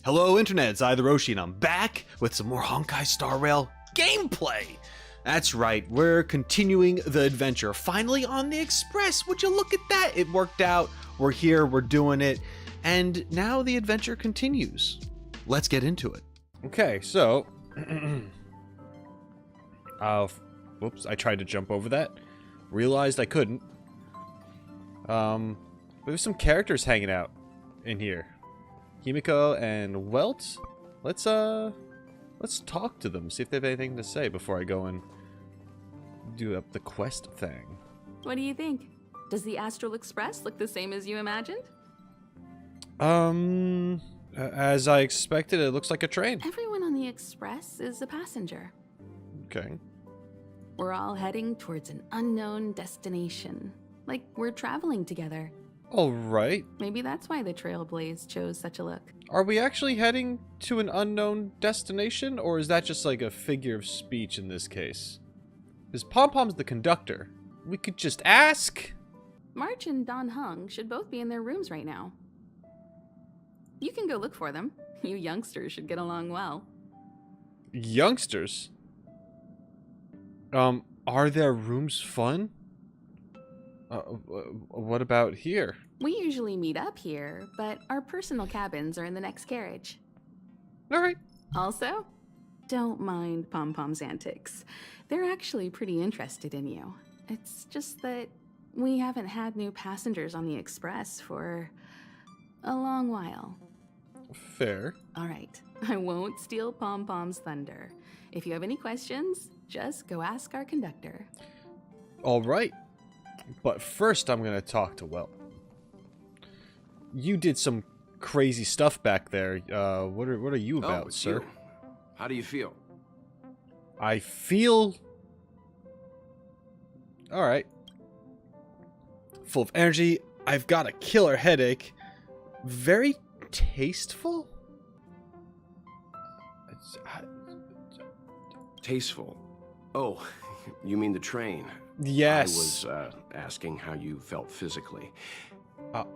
Hello internets, TheRoschi, and I'm back with some more Honkai Star Rail gameplay! That's right, we're continuing the adventure, finally on the Express. Would you look at that? It worked out, we're here, we're doing it, and now the adventure continues. Let's get into it. Okay, so... whoops, I tried to jump over that. Realized I couldn't. There's some characters hanging out in here. Himiko and Welt. Let's talk to them, see if they have anything to say before I go and do up the quest thing. What do you think? Does the Astral Express look the same as you imagined? As I expected, it looks like a train. Everyone on the Express is a passenger. Okay. We're all heading towards an unknown destination. Like we're traveling together. Alright. Maybe that's why the Trailblaze chose such a look. Are we actually heading to an unknown destination, or is that just like a figure of speech in this case? Is Pom-Pom's the conductor? We could just ask? March and Don Hung should both be in their rooms right now. You can go look for them. You youngsters should get along well. Youngsters? Are their rooms fun? What about here? We usually meet up here, but our personal cabins are in the next carriage. Alright. Also, don't mind Pom-Pom's antics. They're actually pretty interested in you. It's just that we haven't had new passengers on the Express for a long while. Fair. Alright, I won't steal Pom-Pom's thunder. If you have any questions, just go ask our conductor. Alright. But first I'm gonna talk to Welt. You did some crazy stuff back there. What are you about, sir? You. How do you feel? I feel... Alright. Full of energy. I've got a killer headache. Very tasteful? Tasteful. Oh, you mean the train? Yes. I was asking how you felt physically. Oh.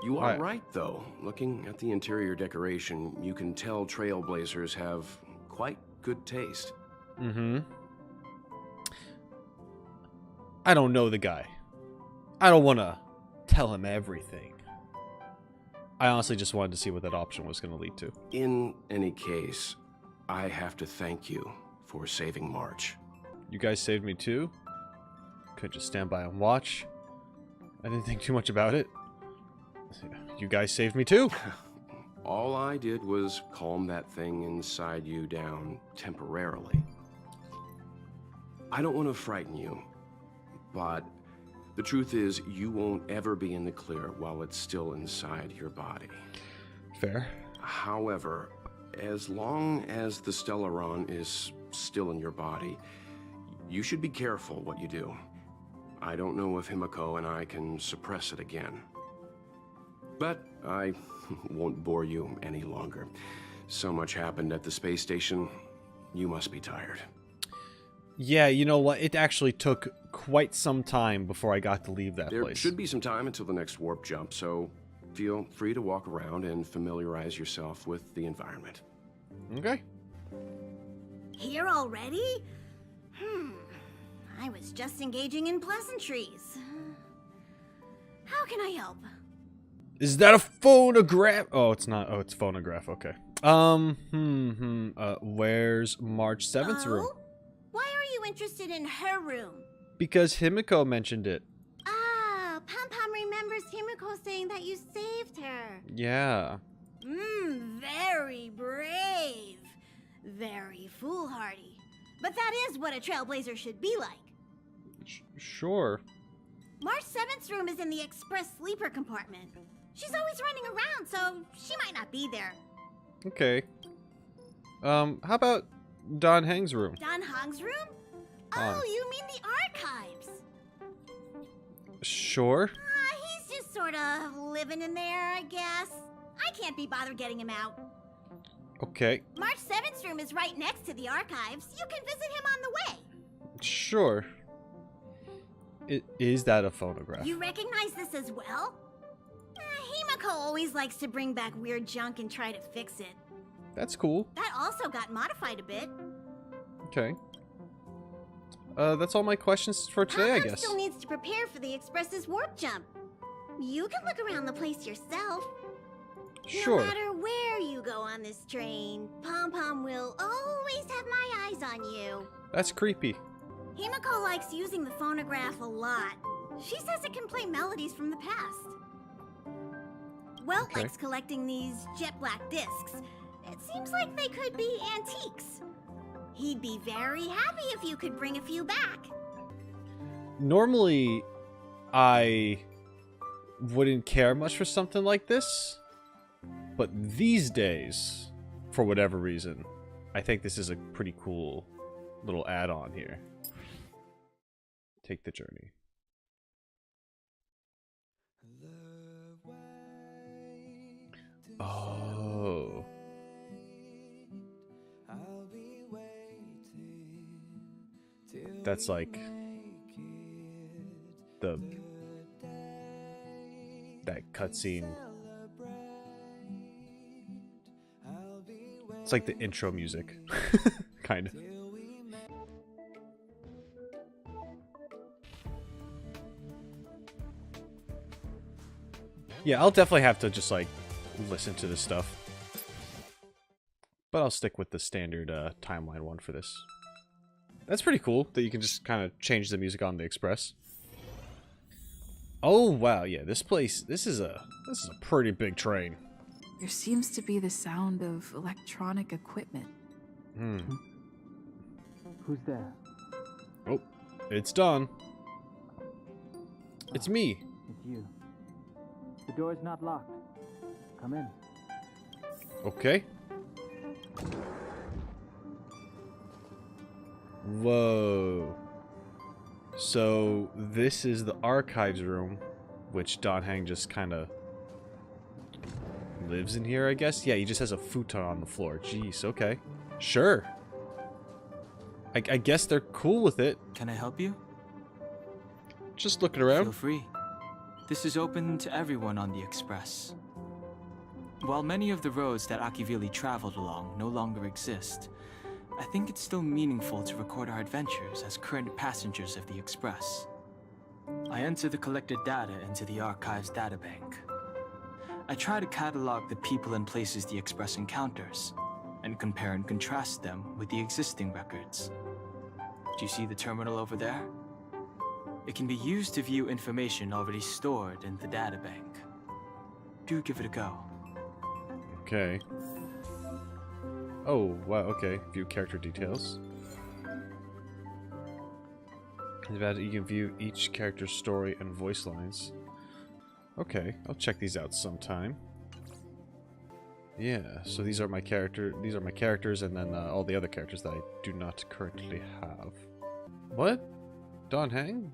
You are right, though. Looking at the interior decoration, you can tell Trailblazers have quite good taste. Mm-hmm. I don't know the guy. I don't want to tell him everything. I honestly just wanted to see what that option was going to lead to. In any case, I have to thank you for saving March. You guys saved me too? Couldn't just stand by and watch. I didn't think too much about it. You guys saved me too. All I did was calm that thing inside you down temporarily. I don't want to frighten you, but the truth is you won't ever be in the clear while it's still inside your body. Fair. However, as long as the Stellaron is still in your body, you should be careful what you do. I don't know if Himiko and I can suppress it again. But I won't bore you any longer. So much happened at the space station, you must be tired. Yeah, you know what? It actually took quite some time before I got to leave that place. There should be some time until the next warp jump, so feel free to walk around and familiarize yourself with the environment. Okay. Here already? I was just engaging in pleasantries. How can I help? Is that a phonograph? Oh, it's not. Oh, it's phonograph. Okay. Where's March 7th's room? Why are you interested in her room? Because Himiko mentioned it. Ah, Pom-Pom remembers Himiko saying that you saved her. Yeah. Very brave. Very foolhardy. But that is what a Trailblazer should be like. Sure. March 7th's room is in the Express sleeper compartment. She's always running around, so she might not be there. Okay. How about Don Hang's room? Don Hong's room? Oh, you mean the archives? Sure. He's just sort of living in there, I guess. I can't be bothered getting him out. Okay. March 7th's room is right next to the archives. You can visit him on the way. Sure. Is that a phonograph? You recognize this as well? He Himiko always likes to bring back weird junk and try to fix it. That's cool. That also got modified a bit. Okay. That's all my questions for today, I Pom-Pom guess. still needs to prepare for the Express's warp jump. You can look around the place yourself. Sure. No matter where you go on this train, Pom-Pom will always have my eyes on you. That's creepy. Himiko likes using the phonograph a lot. She says it can play melodies from the past. Welt Okay. likes collecting these jet black discs. It seems like they could be antiques. He'd be very happy if you could bring a few back. Normally, I wouldn't care much for something like this, but these days, for whatever reason, I think this is a pretty cool little add-on here. Take the journey. Oh. That's like that cutscene. It's like the intro music, kind of. Yeah, I'll definitely have to just like listen to this stuff, but I'll stick with the standard timeline one for this. That's pretty cool that you can just kind of change the music on the Express. Oh wow, yeah, this is a pretty big train. There seems to be the sound of electronic equipment. Hmm. Who's there? Oh, it's done. It's me. It's you. The door is not locked. Come in. Okay. Whoa. So this is the archives room, which Don Hang just kind of lives in here, I guess. Yeah, he just has a futon on the floor. Jeez, okay. Sure. I guess they're cool with it. Can I help you? Just looking around. Feel free. This is open to everyone on the Express. While many of the roads that Akivili traveled along no longer exist, I think it's still meaningful to record our adventures as current passengers of the Express. I enter the collected data into the Archives databank. I try to catalog the people and places the Express encounters, and compare and contrast them with the existing records. Do you see the terminal over there? It can be used to view information already stored in the databank. Do give it a go. Okay. Oh, wow, okay. View character details. You can view each character's story and voice lines. Okay, I'll check these out sometime. Yeah, so these are my characters, and then all the other characters that I do not currently have. What? Don Hang?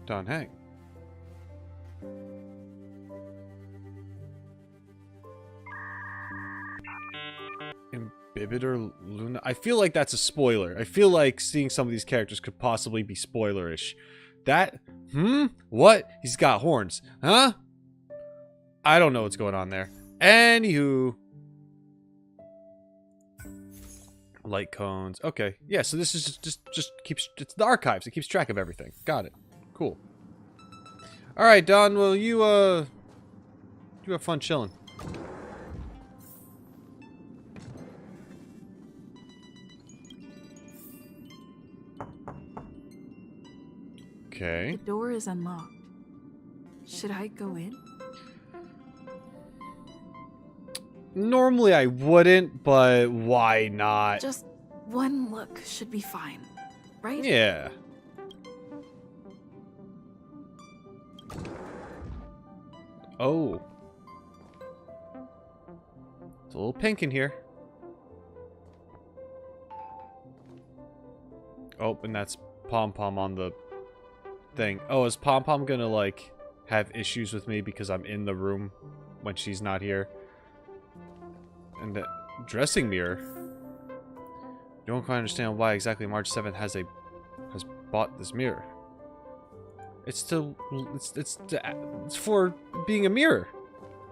Don Hang. Imbibitor Luna. I feel like that's a spoiler. I feel like seeing some of these characters could possibly be spoilerish. That? What? He's got horns. Huh? I don't know what's going on there. Anywho. Light cones. Okay. Yeah, so this is just keeps... It's the archives. It keeps track of everything. Got it. Cool. Alright, Don. Well, you have fun chilling. Okay. The door is unlocked. Should I go in? Normally I wouldn't, but why not? Just one look should be fine, right? Yeah. Oh. It's a little pink in here. Oh, and that's Pom-Pom on the thing. Oh, is Pom-Pom gonna, like, have issues with me because I'm in the room when she's not here? And the dressing mirror. Don't quite understand why exactly March 7th has bought this mirror. It's for being a mirror.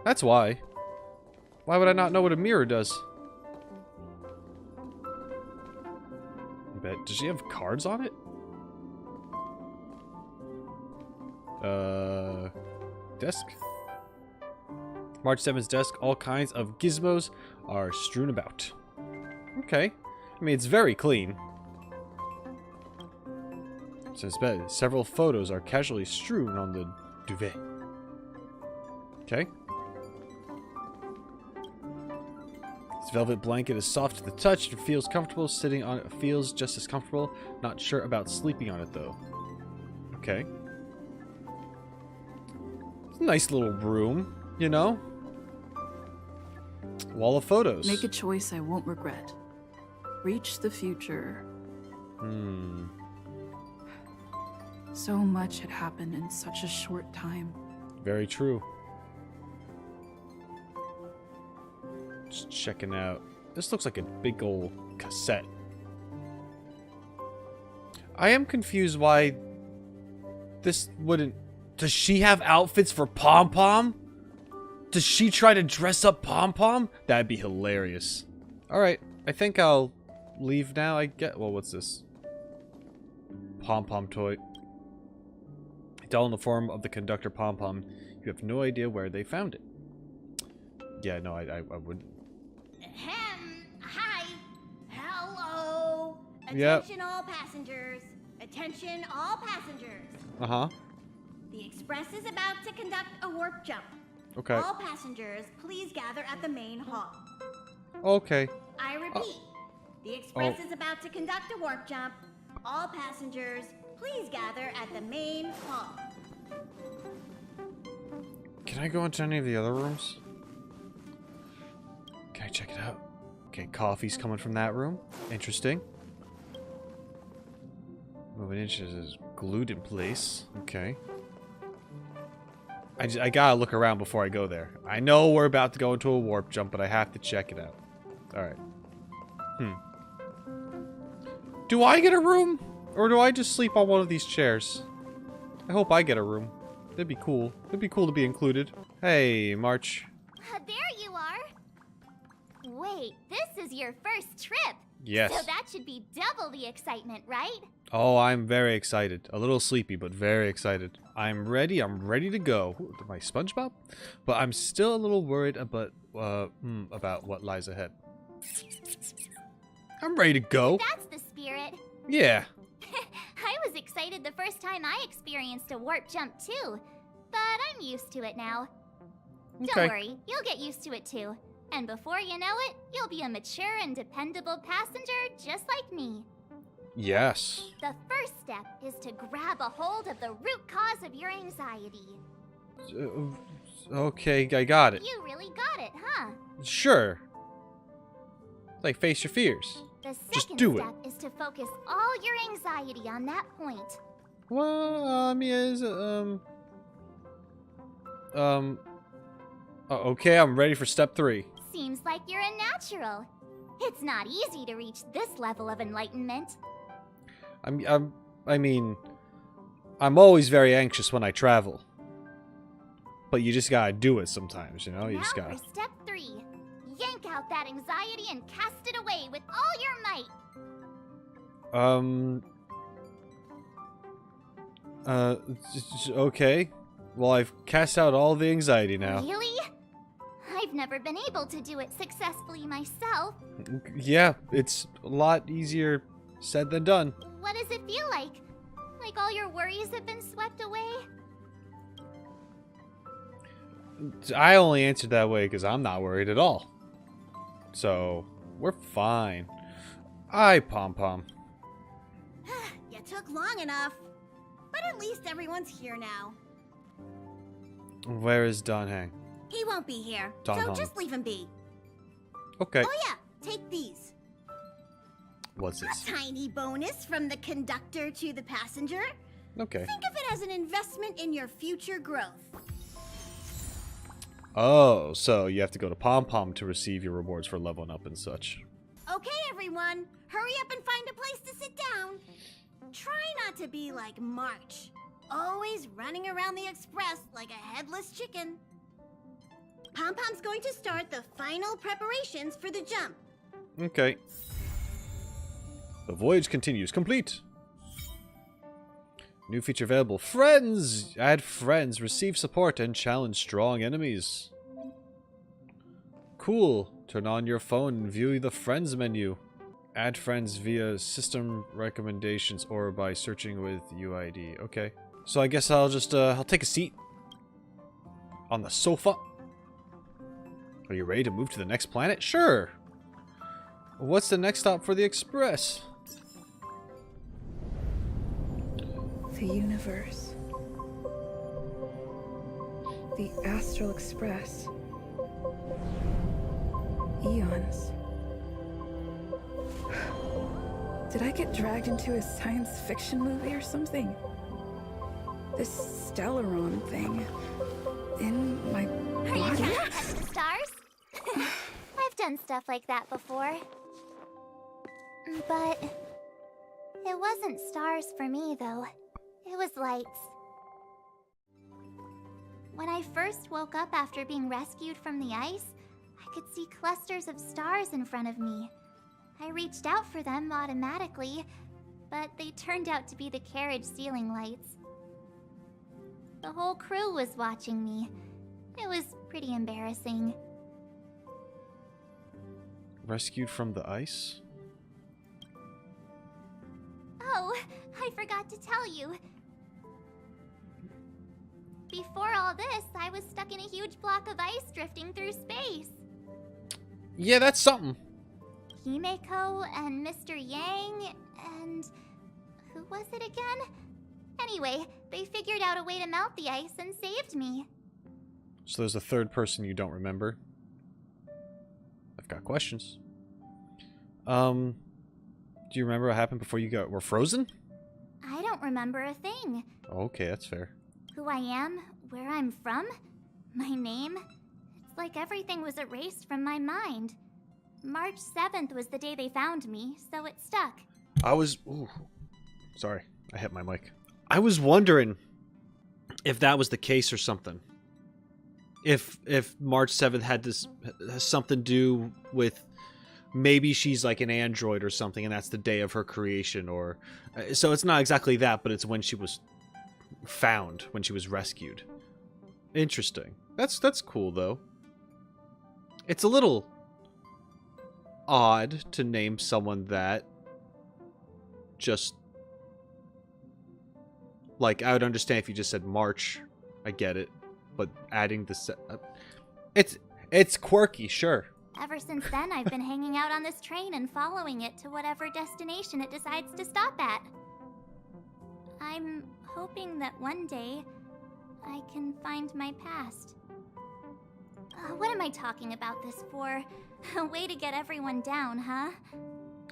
That's why. Why would I not know what a mirror does? Does she have cards on it? Desk? March 7th's desk. All kinds of gizmos are strewn about. Okay. I mean, it's very clean. Since bed, several photos are casually strewn on the duvet. Okay. This velvet blanket is soft to the touch and feels comfortable. Sitting on it feels just as comfortable. Not sure about sleeping on it, though. Okay. It's a nice little room, you know? Wall of photos. Make a choice I won't regret. Reach the future. So much had happened in such a short time. Very true. Just checking out. This looks like a big old cassette. I am confused why this wouldn't... Does she have outfits for Pom Pom? Does she try to dress up Pom Pom? That'd be hilarious. Alright, I think I'll leave now. Well, what's this? Pom Pom toy. Doll in the form of the conductor Pom Pom. You have no idea where they found it. Yeah, no, I wouldn't. Hi. Hello. Yep. Attention all passengers. Attention all passengers. Uh-huh. The express is about to conduct a warp jump. Okay. All passengers, please gather at the main hall. Okay. I repeat, the express is about to conduct a warp jump. All passengers, please gather at the main hall. Can I go into any of the other rooms? Can I check it out? Okay, coffee's coming from that room. Interesting. Moving inches is glued in place. Okay. I gotta look around before I go there. I know we're about to go into a warp jump, but I have to check it out. Alright. Do I get a room? Or do I just sleep on one of these chairs? I hope I get a room. That'd be cool. It'd be cool to be included. Hey, March. There you are. Wait, this is your first trip. Yes. So that should be double the excitement, right? Oh, I'm very excited. A little sleepy, but very excited. I'm ready. I'm ready to go. Ooh, my SpongeBob? But I'm still a little worried about what lies ahead. I'm ready to go. That's the spirit. Yeah. I was excited the first time I experienced a warp jump too, but I'm used to it now. Okay. Don't worry, you'll get used to it too. And before you know it, you'll be a mature and dependable passenger just like me. Yes. The first step is to grab a hold of the root cause of your anxiety. Okay, I got it. You really got it, huh? Sure. Like, face your fears. The Just second do it. step is to focus all your anxiety on that point. Well, I mean, okay, I'm ready for step 3. Seems like you're a natural. It's not easy to reach this level of enlightenment. I mean, I'm always very anxious when I travel. But you just gotta do it sometimes, you know? You Now just gotta... for step 3. Yank out that anxiety and cast it away with all your might. Okay. Well, I've cast out all the anxiety now. Really? I've never been able to do it successfully myself. Yeah, it's a lot easier said than done. What does it feel like? Like all your worries have been swept away? I only answered that way because I'm not worried at all. So, we're fine. Aye, Pom Pom. You took long enough. But at least everyone's here now. Where is Don Hang? He won't be here, Don so Hong. just leave him be. Okay. Oh yeah, take these. What's this? A tiny bonus from the conductor to the passenger. Okay. Think of it as an investment in your future growth. Oh, so you have to go to Pom Pom to receive your rewards for leveling up and such. Okay, everyone, hurry up and find a place to sit down. Try not to be like March. always running around the express like a headless chicken. Pom-Pom's going to start the final preparations for the jump. Okay. The voyage continues. Complete. New feature available. Friends! Add friends. Receive support and challenge strong enemies. Cool. Turn on your phone and view the friends menu. Add friends via system recommendations or by searching with UID. Okay. So I guess I'll just, I'll take a seat on the sofa. Are you ready to move to the next planet? Sure. What's the next stop for the Express? The universe. The Astral Express. Eons. Did I get dragged into a science fiction movie or something? This Stellaron thing in my Are you body? trying to touch the stars? I've done stuff like that before. But it wasn't stars for me, though. It was lights. When I first woke up after being rescued from the ice, I could see clusters of stars in front of me. I reached out for them automatically, but they turned out to be the carriage ceiling lights. The whole crew was watching me. It was pretty embarrassing. Rescued from the ice? Oh, I forgot to tell you. Before all this, I was stuck in a huge block of ice drifting through space. Yeah, that's something. Himeko and Mr. Yang and... who was it again? Anyway, they figured out a way to melt the ice and saved me. So there's a third person you don't remember. I've got questions. Do you remember what happened before you were frozen? I don't remember a thing. Okay, that's fair. Who I am, where I'm from, my name. It's like everything was erased from my mind. March 7th was the day they found me, so it stuck. Ooh, sorry, I hit my mic. I was wondering if that was the case or something. If March 7th has something to do with maybe she's like an android or something, and that's the day of her creation, or so it's not exactly that, but it's when she was found, when she was rescued. Interesting. That's cool though. It's a little odd to name someone that. Just like I would understand if you just said March, I get it, but adding the it's quirky, sure. Ever since then, I've been hanging out on this train and following it to whatever destination it decides to stop at. I'm hoping that one day I can find my past. What am I talking about this for? A way to get everyone down, huh?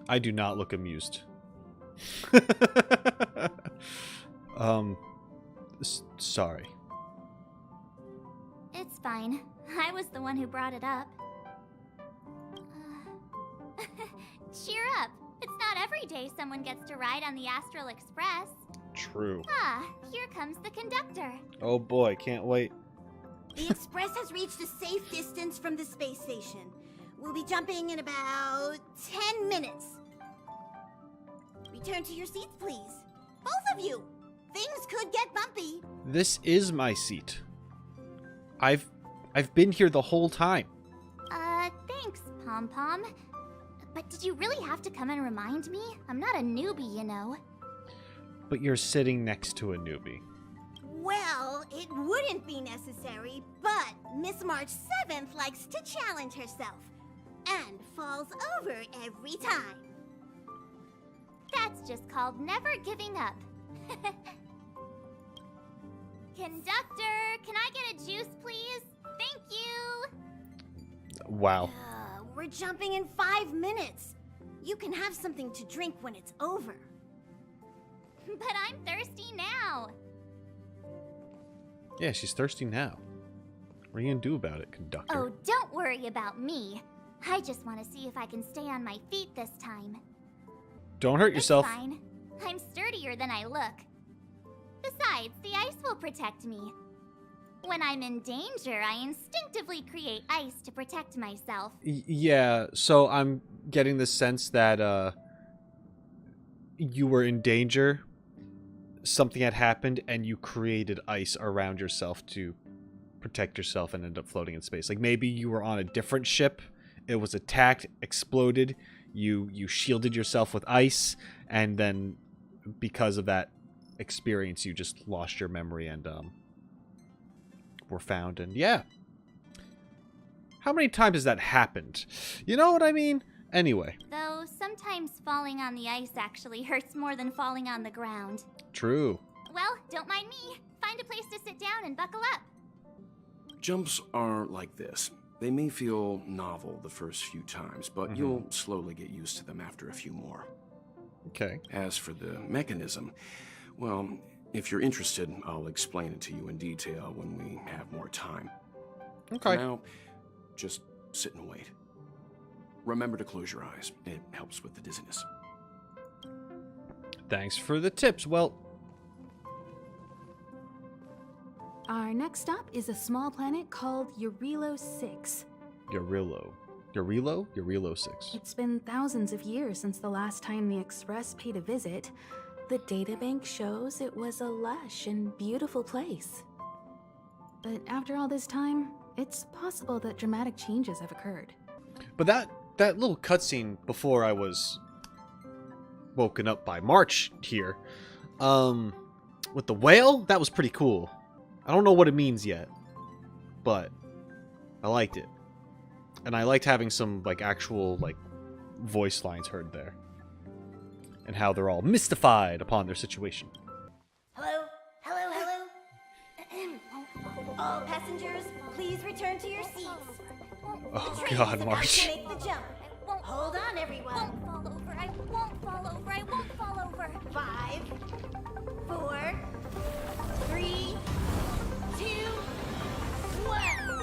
I do not look amused. Sorry. It's fine. I was the one who brought it up. Cheer up. It's not every day someone gets to ride on the Astral Express. True. Ah, here comes the conductor. Oh boy, can't wait. The Express has reached a safe distance from the space station. We'll be jumping in about 10 minutes. Return to your seats, please. Both of you. Things could get bumpy. This is my seat. I've been here the whole time. Thanks, Pom Pom. But did you really have to come and remind me? I'm not a newbie, you know. But you're sitting next to a newbie. Well, it wouldn't be necessary, but Miss March 7th likes to challenge herself. And falls over every time. That's just called never giving up. Conductor, can I get a juice, please? Thank you! Wow. We're jumping in 5 minutes. You can have something to drink when it's over. But I'm thirsty now. Yeah, she's thirsty now. What are you gonna do about it, conductor? Oh, don't worry about me. I just want to see if I can stay on my feet this time. Don't hurt yourself. It's fine. I'm sturdier than I look. Besides, the ice will protect me. When I'm in danger, I instinctively create ice to protect myself. Yeah, so I'm getting the sense that you were in danger, something had happened, and you created ice around yourself to protect yourself and end up floating in space. Like maybe you were on a different ship, it was attacked, exploded, you shielded yourself with ice, and then because of that experience you just lost your memory and were found. And yeah, how many times has that happened? You know what I mean? Anyway. Though sometimes falling on the ice actually hurts more than falling on the ground. True. Well, don't mind me. Find a place to sit down and buckle up. Jumps are like this. They may feel novel the first few times, but you'll slowly get used to them after a few more. Okay. As for the mechanism, well, if you're interested, I'll explain it to you in detail when we have more time. Okay. For now, just sit and wait. Remember to close your eyes. It helps with the dizziness. Thanks for the tips. Well, Our next stop is a small planet called Jarilo-VI. Jarilo-VI. It's been thousands of years since the last time the Express paid a visit. The databank shows it was a lush and beautiful place. But after all this time, it's possible that dramatic changes have occurred. But that little cutscene before I was woken up by March here, with the whale, that was pretty cool. I don't know what it means yet, but I liked it. And I liked having some, like, actual, like, voice lines heard there. And how they're all mystified upon their situation. Hello? Hello, hello? All passengers, please return to your seats. Oh, The train God, is about March. to make the jump. Hold on, everyone. Won't fall over. I won't fall over. I won't fall over. 5, 4, 3, 2, 1.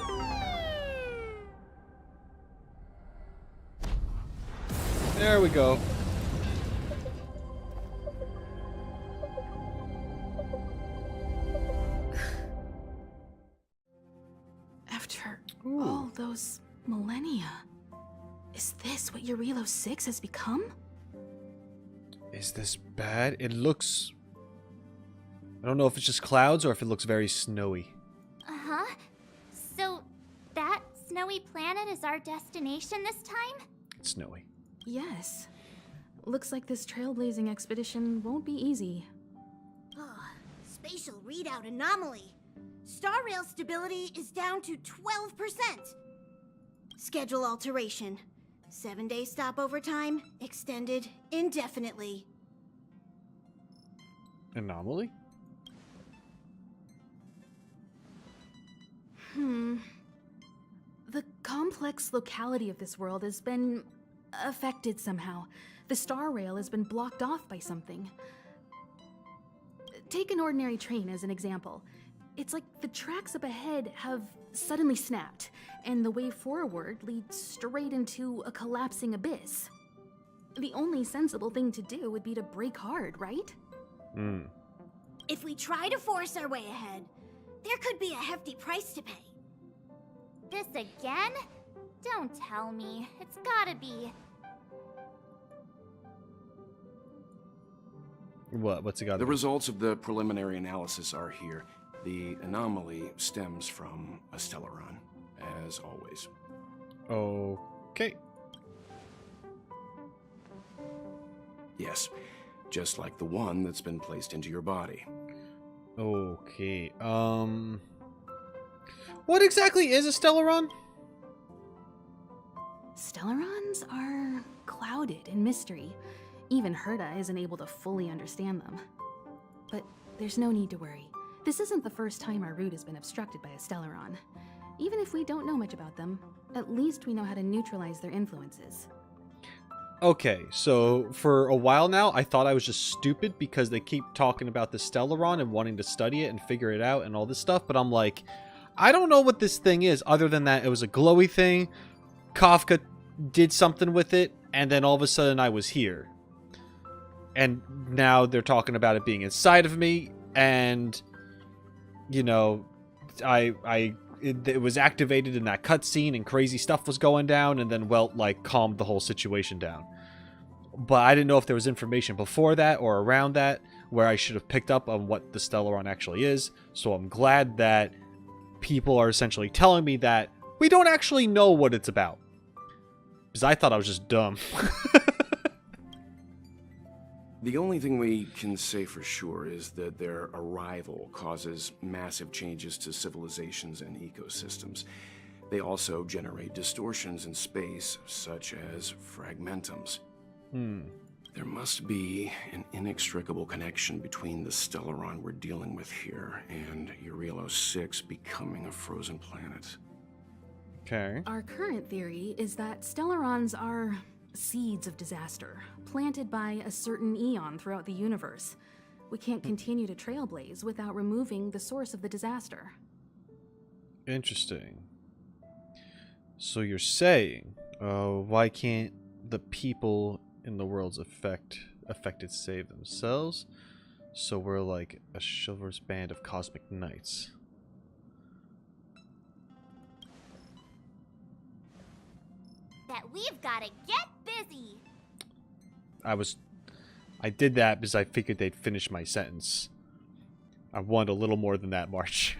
There we go. After all those millennia, is this what Jarilo-VI has become? Is this bad? It looks... I don't know if it's just clouds or if it looks very snowy. Uh-huh. So, that snowy planet is our destination this time? It's snowy. Yes. Looks like this trailblazing expedition won't be easy. Oh, spatial readout anomaly. Star rail stability is down to 12%. Schedule alteration. 7-day stopover time extended indefinitely. Anomaly? The complex locality of this world has been affected somehow. The star rail has been blocked off by something. Take an ordinary train as an example. It's like the tracks up ahead have suddenly snapped, and the way forward leads straight into a collapsing abyss. The only sensible thing to do would be to brake hard, right? If we try to force our way ahead, there could be a hefty price to pay. This again? Don't tell me. It's gotta be. What's it got? The results of the preliminary analysis are here. The anomaly stems from a stellaron, as always. Okay. Yes, just like the one that's been placed into your body. Okay. What exactly is a stellaron? Stellarons are clouded in mystery. Even Herta isn't able to fully understand them. But there's no need to worry. This isn't the first time our route has been obstructed by a stellaron. Even if we don't know much about them, at least we know how to neutralize their influences. Okay, so for a while now, I thought I was just stupid because they keep talking about the stellaron and wanting to study it and figure it out and all this stuff, but I'm like, I don't know what this thing is other than that it was a glowy thing, Kafka did something with it, and then all of a sudden I was here. And now they're talking about it being inside of me. and you know, it was activated in that cutscene, and crazy stuff was going down, and then Welt like calmed the whole situation down. But I didn't know if there was information before that or around that where I should have picked up on what the Stellaron actually is. So I'm glad that people are essentially telling me that we don't actually know what it's about. Because I thought I was just dumb. The only thing we can say for sure is that their arrival causes massive changes to civilizations and ecosystems. They also generate distortions in space, such as fragmentums. There must be an inextricable connection between the Stellaron we're dealing with here and Jarilo-VI becoming a frozen planet. Okay. Our current theory is that Stellarons are seeds of disaster, planted by a certain eon throughout the universe. We can't continue to trailblaze without removing the source of the disaster. Interesting. So you're saying, why can't the people in the world's affected save themselves? So we're like a chivalrous band of cosmic knights. That we've gotta get busy. I did that because I figured they'd finish my sentence. I wanted a little more than that, March.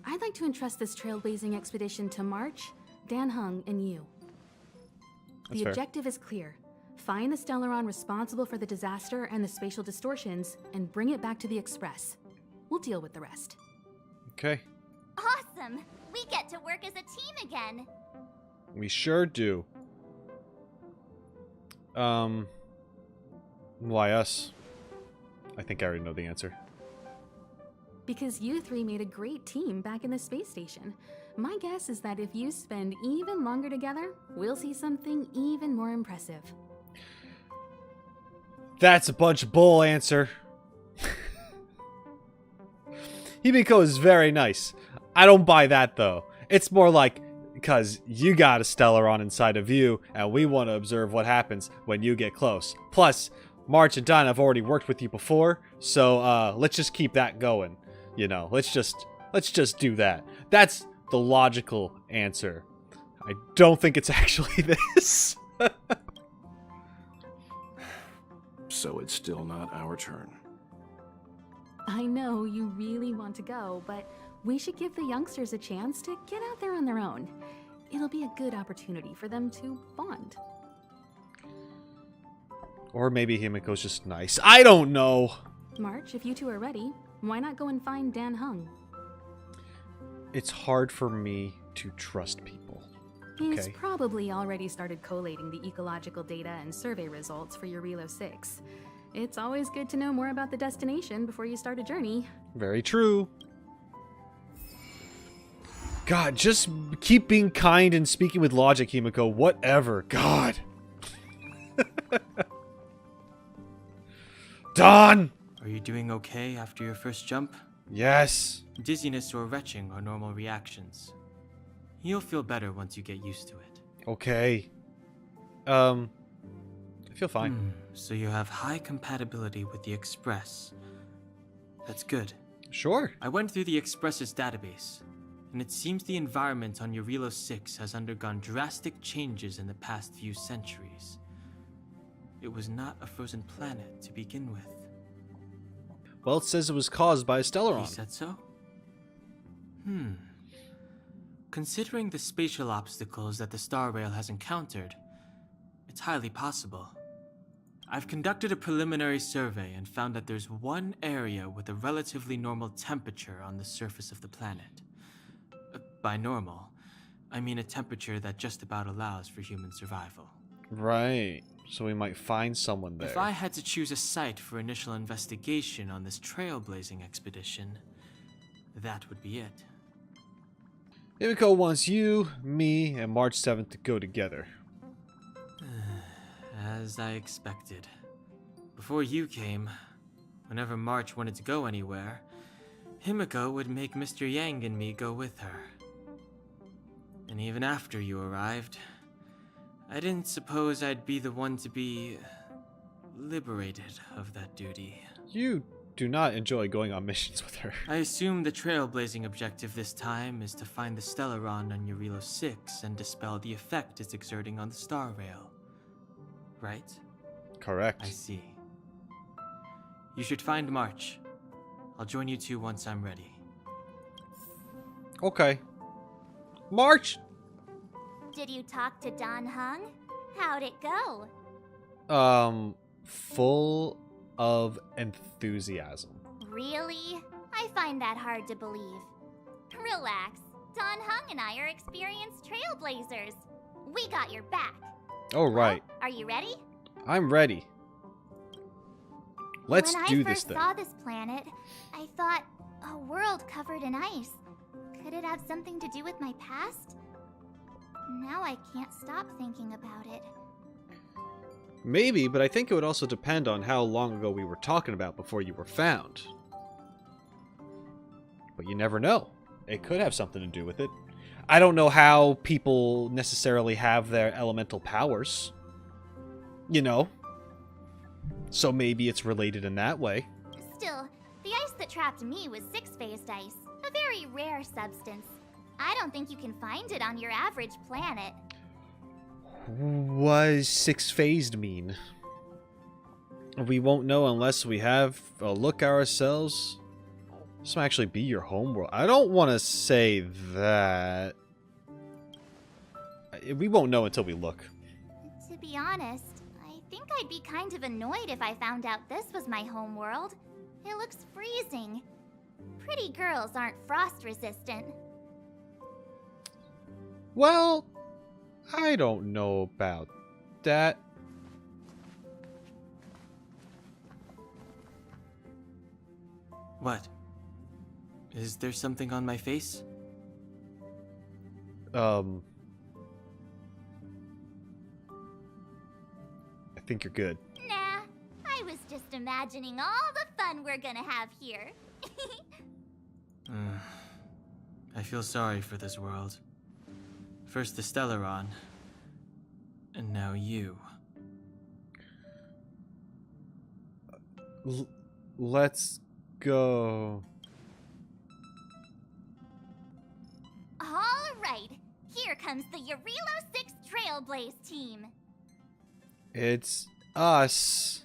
I'd like to entrust this trailblazing expedition to March, Dan Hung, and you. That's The fair. objective is clear. Find the Stellaron responsible for the disaster and the spatial distortions, and bring it back to the Express. We'll deal with the rest. Okay. Awesome! We get to work as a team again. We sure do. Why us? I think I already know the answer. Because you three made a great team back in the space station. My guess is that if you spend even longer together, we'll see something even more impressive. That's a bunch of bull answer. Himiko is very nice. I don't buy that though. It's more like, because you got a Stellaron inside of you, and we want to observe what happens when you get close. Plus, March and Don have already worked with you before, so let's just keep that going. You know, let's just do that. That's the logical answer. I don't think it's actually this. So it's still not our turn. I know you really want to go, but we should give the youngsters a chance to get out there on their own. It'll be a good opportunity for them to bond. Or maybe Himiko's just nice. I don't know. March, if you two are ready, why not go and find Dan Hung? It's hard for me to trust people. He's Okay. probably already started collating the ecological data and survey results for Jarilo-VI. It's always good to know more about the destination before you start a journey. Very true. God, just keep being kind and speaking with logic, Himiko. Whatever. God. Don! Are you doing okay after your first jump? Yes. Dizziness or retching are normal reactions. You'll feel better once you get used to it. Okay. I feel fine. So you have high compatibility with the Express. That's good. Sure. I went through the Express's database, and it seems the environment on Jarilo-VI has undergone drastic changes in the past few centuries. It was not a frozen planet to begin with. Well, it says it was caused by a You Stellaron. said so? Considering the spatial obstacles that the Star Rail has encountered, it's highly possible. I've conducted a preliminary survey and found that there's one area with a relatively normal temperature on the surface of the planet. By normal, I mean a temperature that just about allows for human survival. Right. So we might find someone there. If I had to choose a site for initial investigation on this trailblazing expedition, that would be it. Himiko wants you, me, and March 7th to go together. As I expected. Before you came, whenever March wanted to go anywhere, Himiko would make Mr. Yang and me go with her. And even after you arrived, I didn't suppose I'd be the one to be liberated of that duty. You do not enjoy going on missions with her. I assume the trailblazing objective this time is to find the Stellaron on Jarilo-VI and dispel the effect it's exerting on the Star Rail. Right? Correct. I see. You should find March. I'll join you two once I'm ready. Okay. March! Did you talk to Don Hung? How'd it go? Full of enthusiasm. Really? I find that hard to believe. Relax. Don Hung and I are experienced trailblazers. We got your back. Oh, right. Well, are you ready? I'm ready. Let's do this When thing. I first saw this planet, I thought, a world covered in ice. Could it have something to do with my past? Now I can't stop thinking about it. Maybe, but I think it would also depend on how long ago we were talking about before you were found. But you never know. It could have something to do with it. I don't know how people necessarily have their elemental powers. You know? So maybe it's related in that way. Still, the ice that trapped me was six-phased ice, a very rare substance. I don't think you can find it on your average planet. What does six-phased mean? We won't know unless we have a look ourselves. This might actually be your homeworld. I don't want to say that. We won't know until we look. To be honest, I think I'd be kind of annoyed if I found out this was my homeworld. It looks freezing. Pretty girls aren't frost-resistant. Well, I don't know about that. What? Is there something on my face? I think you're good. Nah, I was just imagining all the fun we're gonna have here. I feel sorry for this world. First the Stellaron, and now you. Let's go. All right, here comes the Jarilo-VI Trailblaze team. It's us.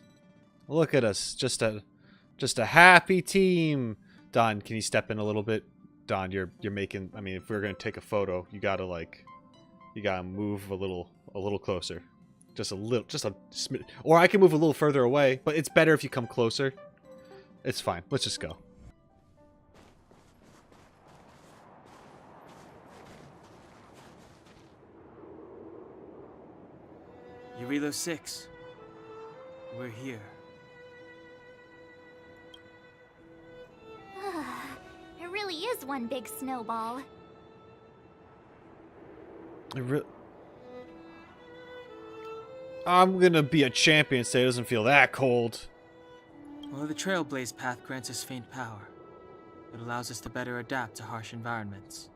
Look at us, just a happy team. Don, can you step in a little bit? Don, you're making. I mean, if we're gonna take a photo, you gotta move a little closer, just a smidge. Or I can move a little further away, but it's better if you come closer. It's fine. Let's just go. Jarilo-VI. We're here. It really is one big snowball. I'm gonna be a champion so it doesn't feel that cold. Well, the Trailblaze path grants us faint power. It allows us to better adapt to harsh environments.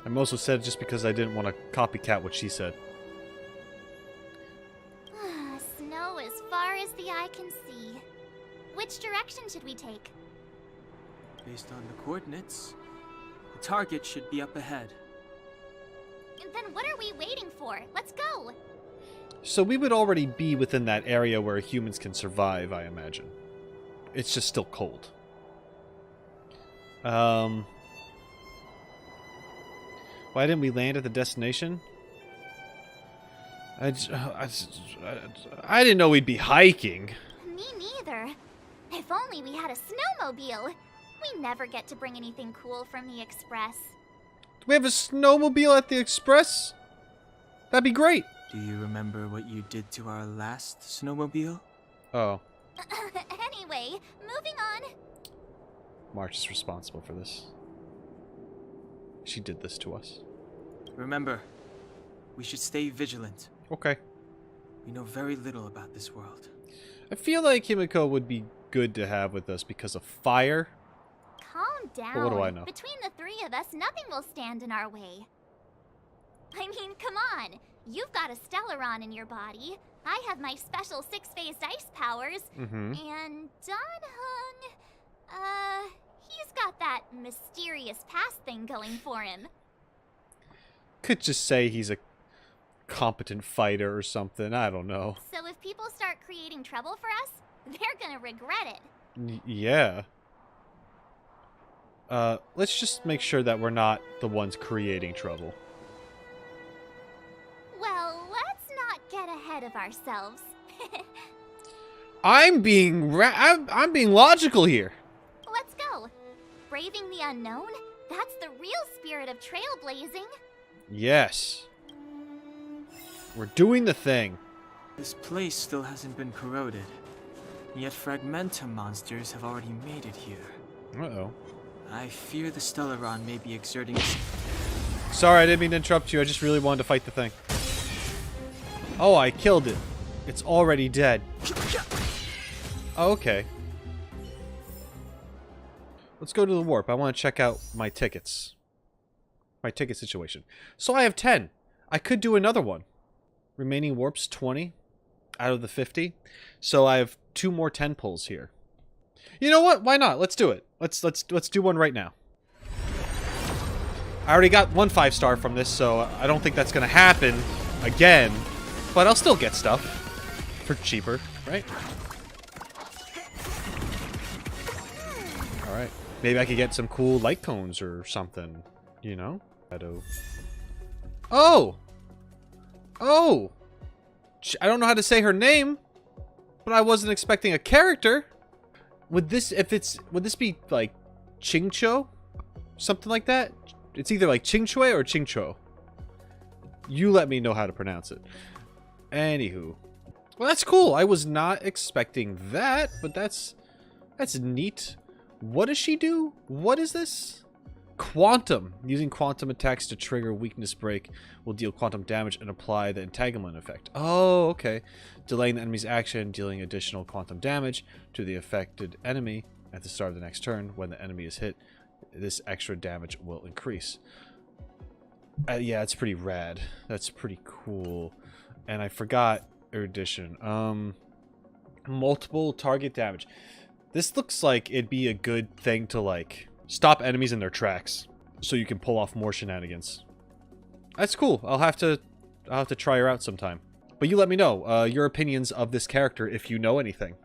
I mostly said it just because I didn't want to copycat what she said. Snow as far as the eye can see. Which direction should we take? Based on the coordinates, the target should be up ahead. Then what are we waiting for? Let's go! So we would already be within that area where humans can survive, I imagine. It's just still cold. Why didn't we land at the destination? I didn't know we'd be hiking. Me neither. If only we had a snowmobile. We never get to bring anything cool from the Express. Do we have a snowmobile at the Express? That'd be great. Do you remember what you did to our last snowmobile? Oh, Anyway, moving on. March is responsible for this. She did this to us. Remember, we should stay vigilant. Okay. We know very little about this world. I feel like Himiko would be good to have with us because of fire. Calm down. But what do I know? Between the three of us, nothing will stand in our way. I mean, come on. You've got a Stellaron in your body. I have my special six-phased ice powers, Mm-hmm. and Dan-hung, he's got that mysterious past thing going for him. Could just say he's a competent fighter or something. I don't know. So if people start creating trouble for us, they're gonna regret it. Yeah. Let's just make sure that we're not the ones creating trouble. Well, let's not get ahead of ourselves. I'm being I'm being logical here. Let's go. Braving the unknown? That's the real spirit of trailblazing. Yes. We're doing the thing. This place still hasn't been corroded, yet fragmentum monsters have already made it here. Uh-oh. I fear the Stellaron may be exerting... Sorry, I didn't mean to interrupt you. I just really wanted to fight the thing. Oh, I killed it. It's already dead. Oh, okay. Let's go to the warp. I want to check out my tickets. My ticket situation. So I have 10. I could do another one. Remaining warps 20 out of the 50. So I have 2 more 10 pulls here. You know what? Why not? Let's do it. Let's do one right now. I already got 1 5-star from this, so I don't think that's gonna happen again. But I'll still get stuff for cheaper, right? All right. Maybe I could get some cool light cones or something. You know? Oh! Oh! I don't know how to say her name, but I wasn't expecting a character. Would this be like Chingcho? Something like that? It's either like Chingchue or Chingcho. You let me know how to pronounce it. Anywho. Well, that's cool. I was not expecting that, but that's neat. What does she do? What is this? Quantum. Using quantum attacks to trigger weakness break will deal quantum damage and apply the entanglement effect. Oh, okay. Delaying the enemy's action, dealing additional quantum damage to the affected enemy at the start of the next turn. When the enemy is hit, this extra damage will increase. Yeah, it's pretty rad. That's pretty cool. And I forgot erudition. Multiple target damage. This looks like it'd be a good thing to, like, stop enemies in their tracks, so you can pull off more shenanigans. That's cool. I'll have to try her out sometime. But you let me know your opinions of this character if you know anything.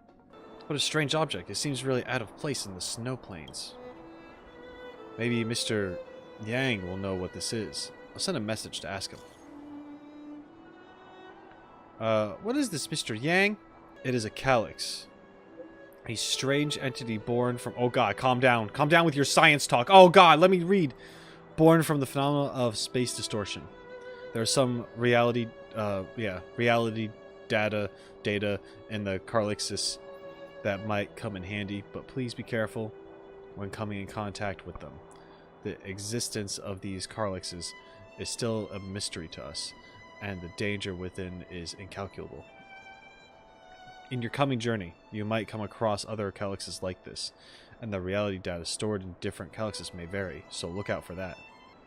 What a strange object. It seems really out of place in the snow plains. Maybe Mr. Yang will know what this is. I'll send a message to ask him. What is this, Mr. Yang? It is a calyx. A strange entity born from... Oh god, calm down. Calm down with your science talk. Oh god, let me read. Born from the phenomena of space distortion. There are some reality data in the calyxes that might come in handy, but please be careful when coming in contact with them. The existence of these calyxes is still a mystery to us, and the danger within is incalculable. In your coming journey, you might come across other calyxes like this, and the reality data stored in different calyxes may vary, so look out for that.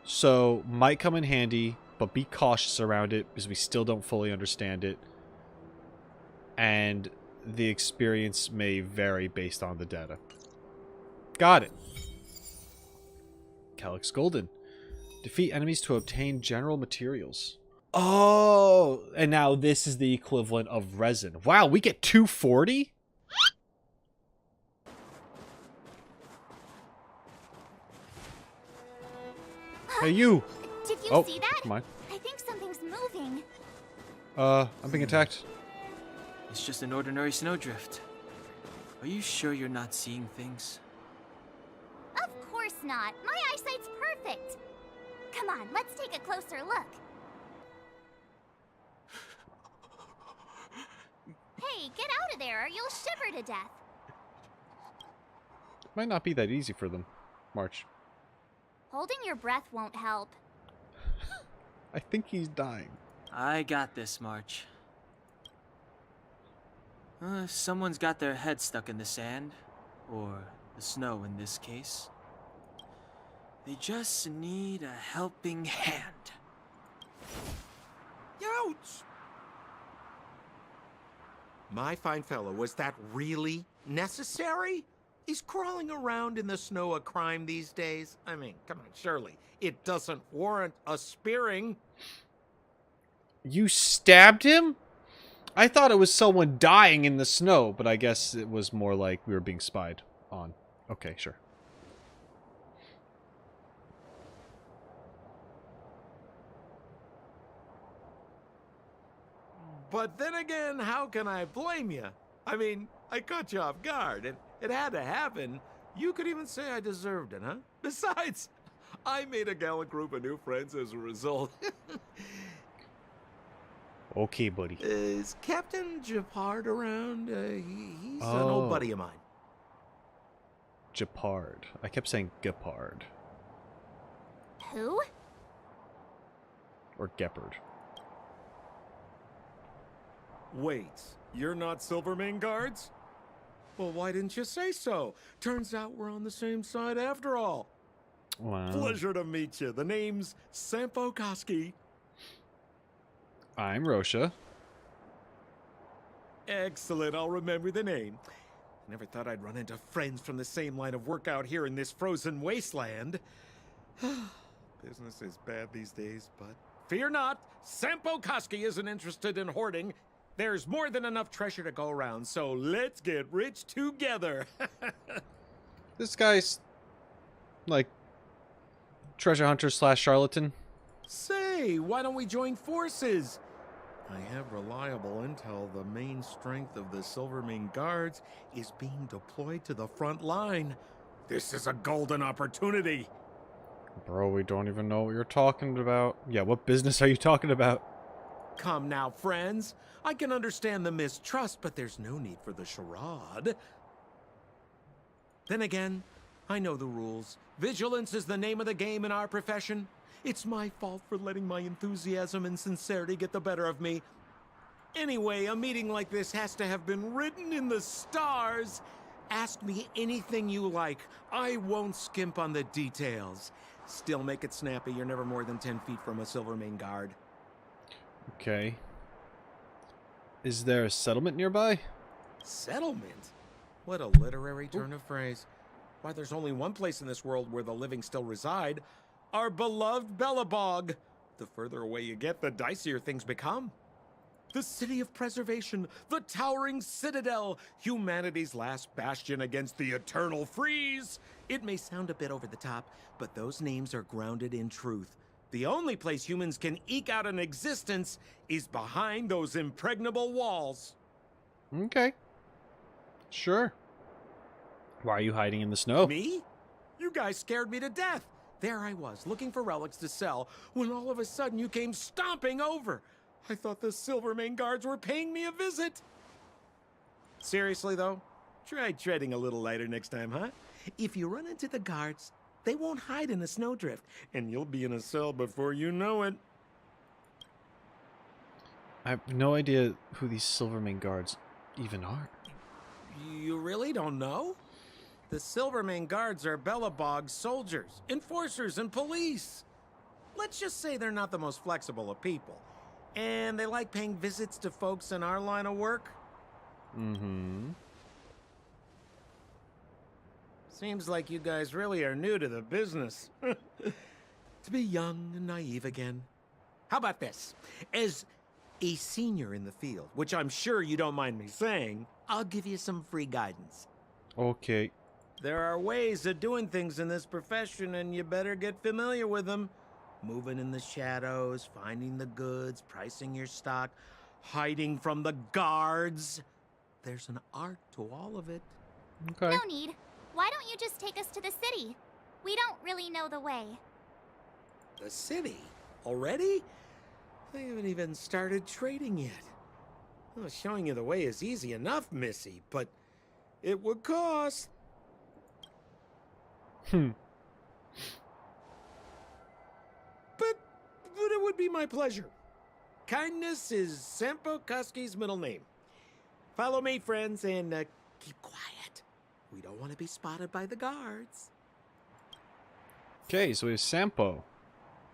So, might come in handy, but be cautious around it, because we still don't fully understand it, and the experience may vary based on the data. Got it. Calyx Golden. Defeat enemies to obtain general materials. Oh, and now this is the equivalent of resin. Wow, we get 240? Hey, you. Did you see that? Come on. I think something's moving. I'm being attacked. It's just an ordinary snowdrift. Are you sure you're not seeing things? Of course not. My eyesight's perfect. Come on, let's take a closer look. Hey, get out of there or you'll shiver to death. Might not be that easy for them, March. Holding your breath won't help. I think he's dying. I got this, March. Someone's got their head stuck in the sand, or the snow in this case. They just need a helping hand. Ouch! My fine fellow, was that really necessary? Is crawling around in the snow a crime these days? I mean, come on, surely. It doesn't warrant a spearing. You stabbed him? I thought it was someone dying in the snow, but I guess it was more like we were being spied on. Okay, sure. But then again, how can I blame you? I mean, I caught you off guard, and it had to happen. You could even say I deserved it, huh? Besides, I made a gallant group of new friends as a result. Okay, buddy. Is Captain Japard around? He's an old buddy of mine. Japard. I kept saying Gepard. Who? Or Gepard. Wait, you're not Silvermane guards? Well, why didn't you say so? Turns out we're on the same side after all. Wow. Pleasure to meet you. The name's Sampo. I'm Rosha. Excellent, I'll remember the name. Never thought I'd run into friends from the same line of work out here in this frozen wasteland. Business is bad these days, but fear not, Sampo isn't interested in hoarding. There's more than enough treasure to go around, so let's get rich together. This guy's like treasure hunter / charlatan. Say, why don't we join forces? I have reliable intel the main strength of the Silvermane Guards is being deployed to the front line. This is a golden opportunity. Bro, we don't even know what you're talking about. Yeah, what business are you talking about? Come now, friends. I can understand the mistrust, but there's no need for the charade. Then again, I know the rules. Vigilance is the name of the game in our profession. It's my fault for letting my enthusiasm and sincerity get the better of me. Anyway, a meeting like this has to have been written in the stars. Ask me anything you like. I won't skimp on the details. Still make it snappy. You're never more than 10 feet from a Silvermane guard. Okay. Is there a settlement nearby? Settlement? What a literary turn of phrase. Why, there's only one place in this world where the living still reside. Our beloved Belobog. The further away you get, the dicier things become. The city of preservation, the towering citadel, humanity's last bastion against the eternal freeze. It may sound a bit over the top, but those names are grounded in truth. The only place humans can eke out an existence is behind those impregnable walls. Okay. Sure. Why are you hiding in the snow? Me? You guys scared me to death. There I was, looking for relics to sell, when all of a sudden you came stomping over. I thought the Silvermane guards were paying me a visit. Seriously, though, try treading a little lighter next time, huh? If you run into the guards, they won't hide in a snowdrift, and you'll be in a cell before you know it. I have no idea who these Silvermane guards even are. You really don't know? The Silvermane guards are Belobog soldiers, enforcers, and police. Let's just say they're not the most flexible of people. And they like paying visits to folks in our line of work. Mm-hmm. Seems like you guys really are new to the business. To be young and naive again. How about this? As a senior in the field, which I'm sure you don't mind me saying, I'll give you some free guidance. Okay. There are ways of doing things in this profession, and you better get familiar with them. Moving in the shadows, finding the goods, pricing your stock, hiding from the guards. There's an art to all of it. Okay. No need. Why don't you just take us to the city? We don't really know the way. The city? Already? I haven't even started trading yet. Well, showing you the way is easy enough, Missy, but it would cost. But it would be my pleasure. Kindness is Sampo middle name. Follow me, friends, and keep quiet. We don't want to be spotted by the guards. Okay, so we have Sampo.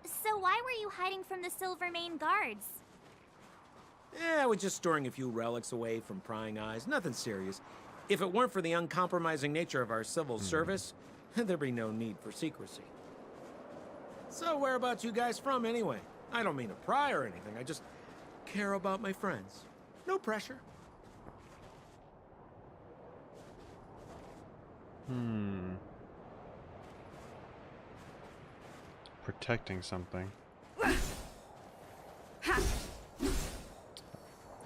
So why were you hiding from the Silvermane guards? Yeah, we're just storing a few relics away from prying eyes. Nothing serious. If it weren't for the uncompromising nature of our civil service, there'd be no need for secrecy. So whereabouts you guys from anyway? I don't mean to pry or anything. I just care about my friends. No pressure. Protecting something.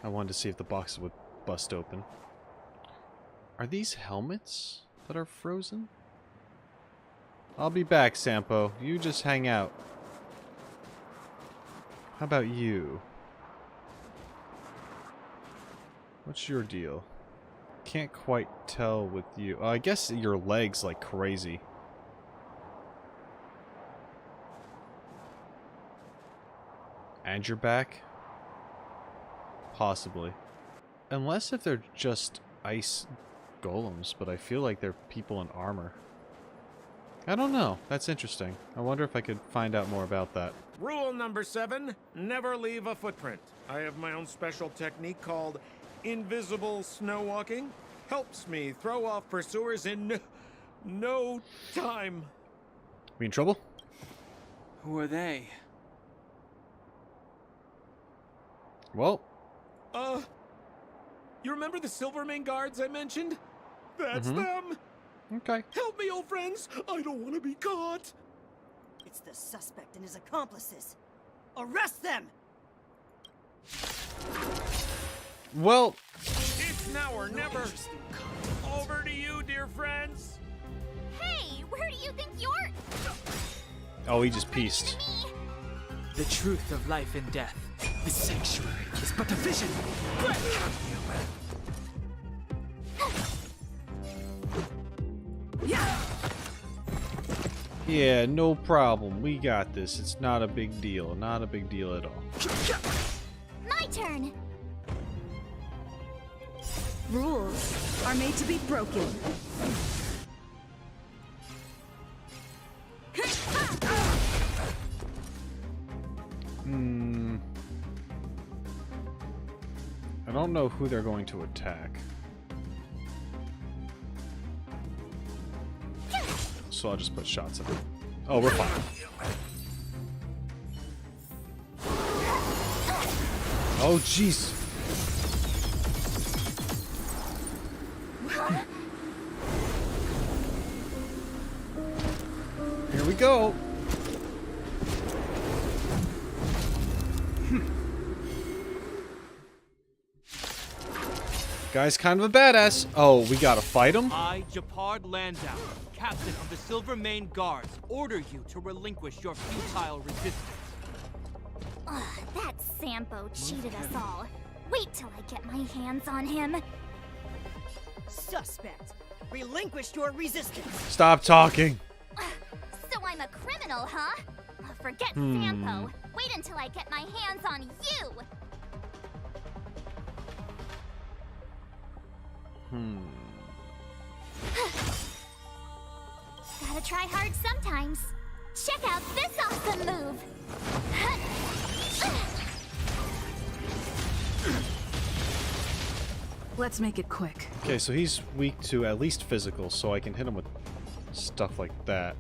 I wanted to see if the box would bust open. Are these helmets that are frozen? I'll be back, Sampo. You just hang out. How about you? What's your deal? Can't quite tell with you. I guess your legs like crazy. And your back? Possibly. Unless if they're just ice golems, but I feel like they're people in armor. I don't know. That's interesting. I wonder if I could find out more about that. Rule number 7, never leave a footprint. I have my own special technique called invisible snow walking. Helps me throw off pursuers in no time. We in trouble? Who are they? Well. You remember the Silvermane guards I mentioned? That's them. Okay. Help me, old friends. I don't want to be caught. It's the suspect and his accomplices. Arrest them! Well. It's now or never. Over to you, dear friends. Hey, where do you think you're? Oh, he just pieced. The truth of life and death. The sanctuary is but a vision. Yeah, no problem. We got this. It's not a big deal. Not a big deal at all. My turn. Rules are made to be broken. I don't know who they're going to attack. So I'll just put shots at them. Oh, we're fine. Oh, jeez. Here we go. Guy's kind of a badass. Oh, we gotta fight him? I, Japard Landau, captain of the Silvermane Guards, order you to relinquish your futile resistance. Ugh, that Sampo cheated us all. Wait till I get my hands on him. Suspect, relinquish your resistance. Stop talking. So I'm a criminal, huh? Forget Sampo. Wait until I get my hands on you. Gotta try hard sometimes. Check out this awesome move. Let's make it quick. Okay, so he's weak to at least physical, so I can hit him with stuff like that.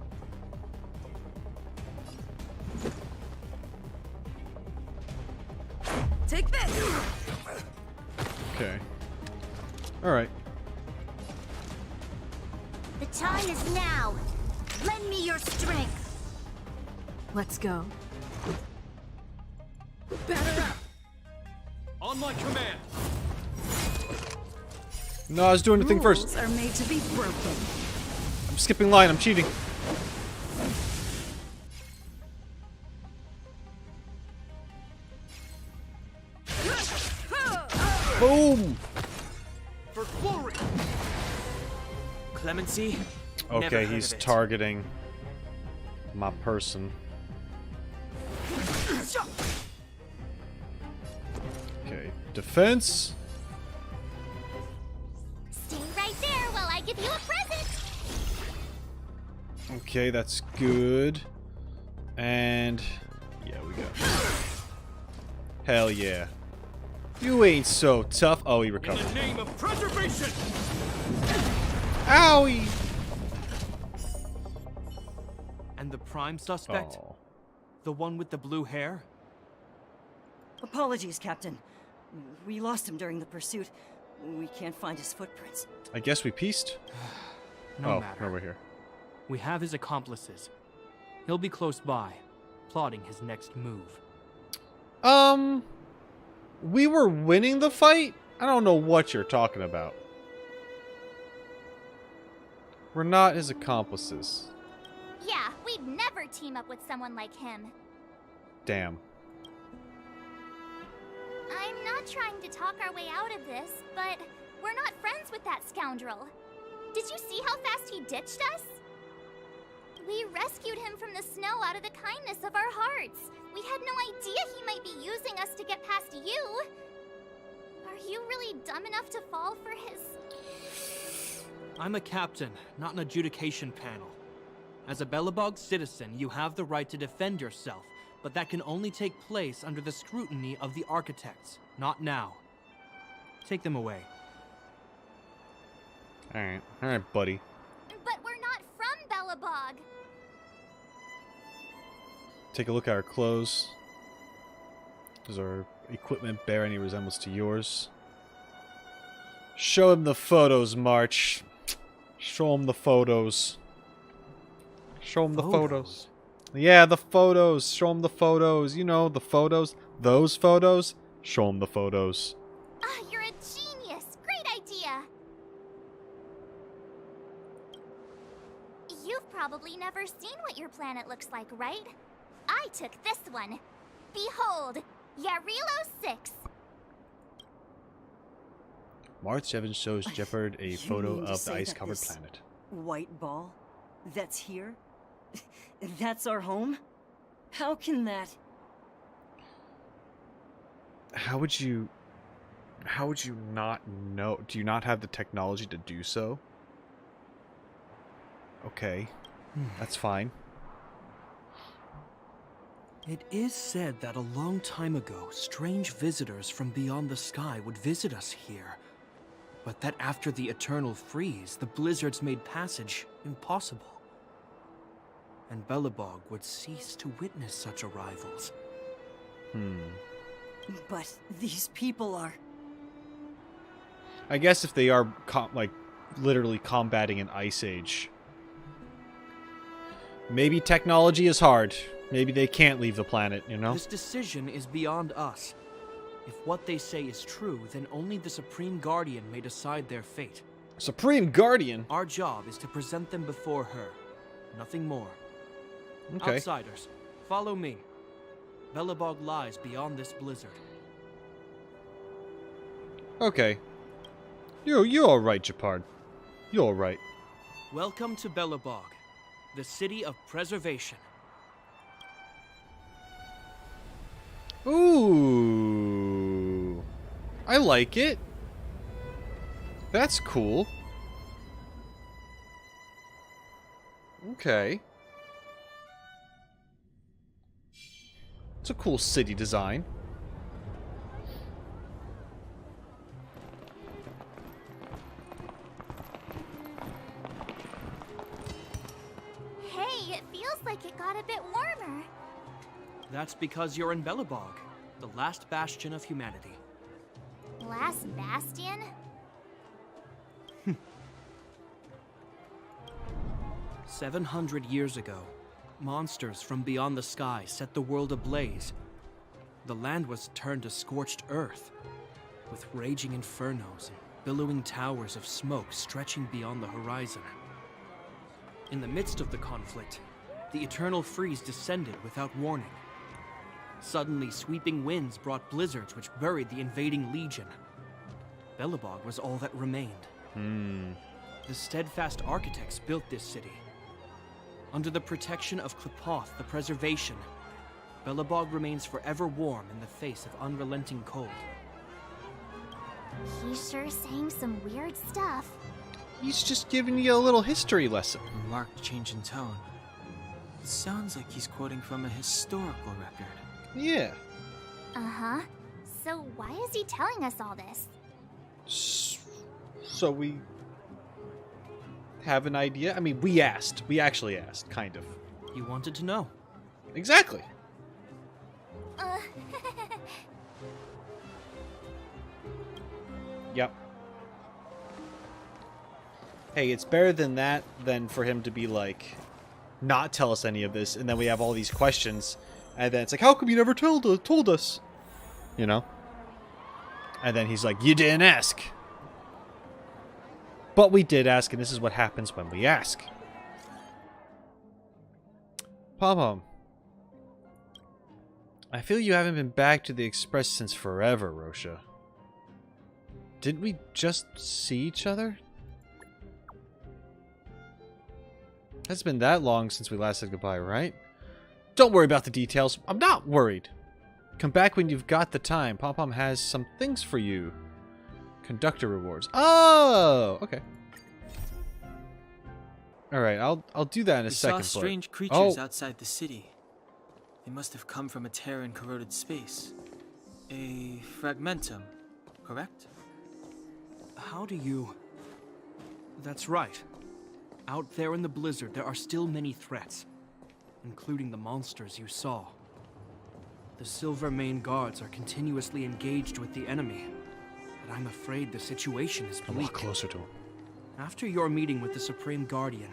Take this! Okay. Alright. The time is now. Lend me your strength. Let's go. Batter up! On my command. No, I was doing the thing first. Rules are made to be broken. I'm skipping line. I'm cheating. Boom! For glory. Clemency. Never Okay, heard he's of it. targeting my person. Okay, defense. Stay right there while I give you a present. Okay, that's good. And yeah, we got this. Hell yeah. You ain't so tough. Oh, he In recovered. the name of preservation! Owie! And the prime suspect? Oh. The one with the blue hair? Apologies, Captain. We lost him during the pursuit. We can't find his footprints. I guess we pieced. No matter. Over here. We have his accomplices. He'll be close by, plotting his next move. We were winning the fight? I don't know what you're talking about. We're not his accomplices. Yeah, we'd never team up with someone like him. Damn. I'm not trying to talk our way out of this, but we're not friends with that scoundrel. Did you see how fast he ditched us? We rescued him from the snow out of the kindness of our hearts. We had no idea he might be using us to get past you. Are you really dumb enough to fall for his... I'm a captain, not an adjudication panel. As a Belobog citizen, you have the right to defend yourself, but that can only take place under the scrutiny of the architects, not now. Take them away. Alright, buddy. But we're not from Belobog. Take a look at our clothes. Does our equipment bear any resemblance to yours? Show him the photos, March. Show him the photos. Show him the photos. Yeah, the photos. Show him the photos. You know, the photos. Those photos. Show him the photos. Ah, you're a genius. Great idea. You've probably never seen what your planet looks like, right? I took this one. Behold, Jarilo-VI. March 7 shows Jeopard a You photo mean to of the say that ice-covered this planet. White ball? That's here? That's our home? How can that... How would you not know? Do you not have the technology to do so? Okay. That's fine. It is said that a long time ago, strange visitors from beyond the sky would visit us here. But that after the eternal freeze, the blizzards made passage impossible. And Belobog would cease to witness such arrivals. But these people are... I guess if they are, literally combating an ice age. Maybe technology is hard. Maybe they can't leave the planet, you know? This decision is beyond us. If what they say is true, then only the Supreme Guardian may decide their fate. Supreme Guardian? Our job is to present them before her. Nothing more. Okay. Outsiders, follow me. Belobog lies beyond this blizzard. Okay. You're alright, Jeopard. You're alright. Welcome to Belobog, the city of preservation. Ooh. I like it. That's cool. Okay. It's a cool city design. Hey, it feels like it got a bit warmer. That's because you're in Belobog, the last bastion of humanity. Last bastion? 700 years ago, monsters from beyond the sky set the world ablaze. The land was turned to scorched earth, with raging infernos and billowing towers of smoke stretching beyond the horizon. In the midst of the conflict, the eternal freeze descended without warning. Suddenly, sweeping winds brought blizzards which buried the invading legion. Belobog was all that remained. The steadfast architects built this city. Under the protection of Klepoth, the preservation, Belobog remains forever warm in the face of unrelenting cold. He's sure saying some weird stuff. He's just giving you a little history lesson. A marked change in tone. It sounds like he's quoting from a historical record. Yeah. Uh-huh. So why is he telling us all this? So we have an idea? I mean, we asked. We actually asked, kind of. You wanted to know. Exactly. Yep. Hey, it's better than that than for him to be like, not tell us any of this, and then we have all these questions, and then it's like, how come you never told us? You know? And then he's like, you didn't ask. But we did ask, and this is what happens when we ask. Pom-Pom, I feel you haven't been back to the Express since forever, Rosha. Didn't we just see each other? It's been that long since we last said goodbye, right? Don't worry about the details. I'm not worried. Come back when you've got the time. Pom-Pom has some things for you. Conductor rewards. Oh, okay. All right, I'll do that in a second. We saw strange creatures outside the city. They must have come from a tear in corroded space. A fragmentum, correct? How do you... That's right. Out there in the blizzard, there are still many threats, including the monsters you saw. The Silvermane guards are continuously engaged with the enemy, but I'm afraid the situation is bleak. Walk closer to him. After your meeting with the Supreme Guardian,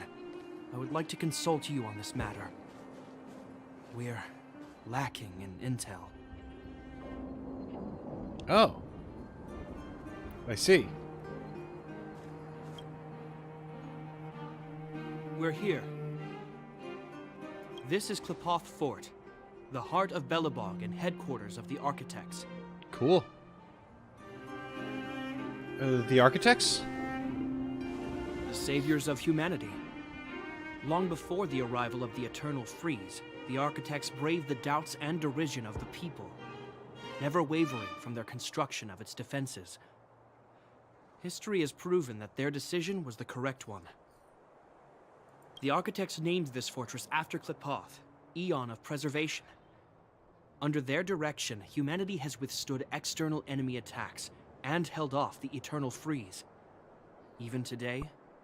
I would like to consult you on this matter. We're lacking in intel. Oh. I see. We're here. This is Klipoth Fort, the heart of Belobog and headquarters of the Architects. Cool. The Architects? The saviors of humanity. Long before the arrival of the Eternal Freeze, the Architects braved the doubts and derision of the people, never wavering from their construction of its defenses. History has proven that their decision was the correct one. The Architects named this fortress after Klipoth, Eon of Preservation. Under their direction, humanity has withstood external enemy attacks and held off the Eternal Freeze. Even today,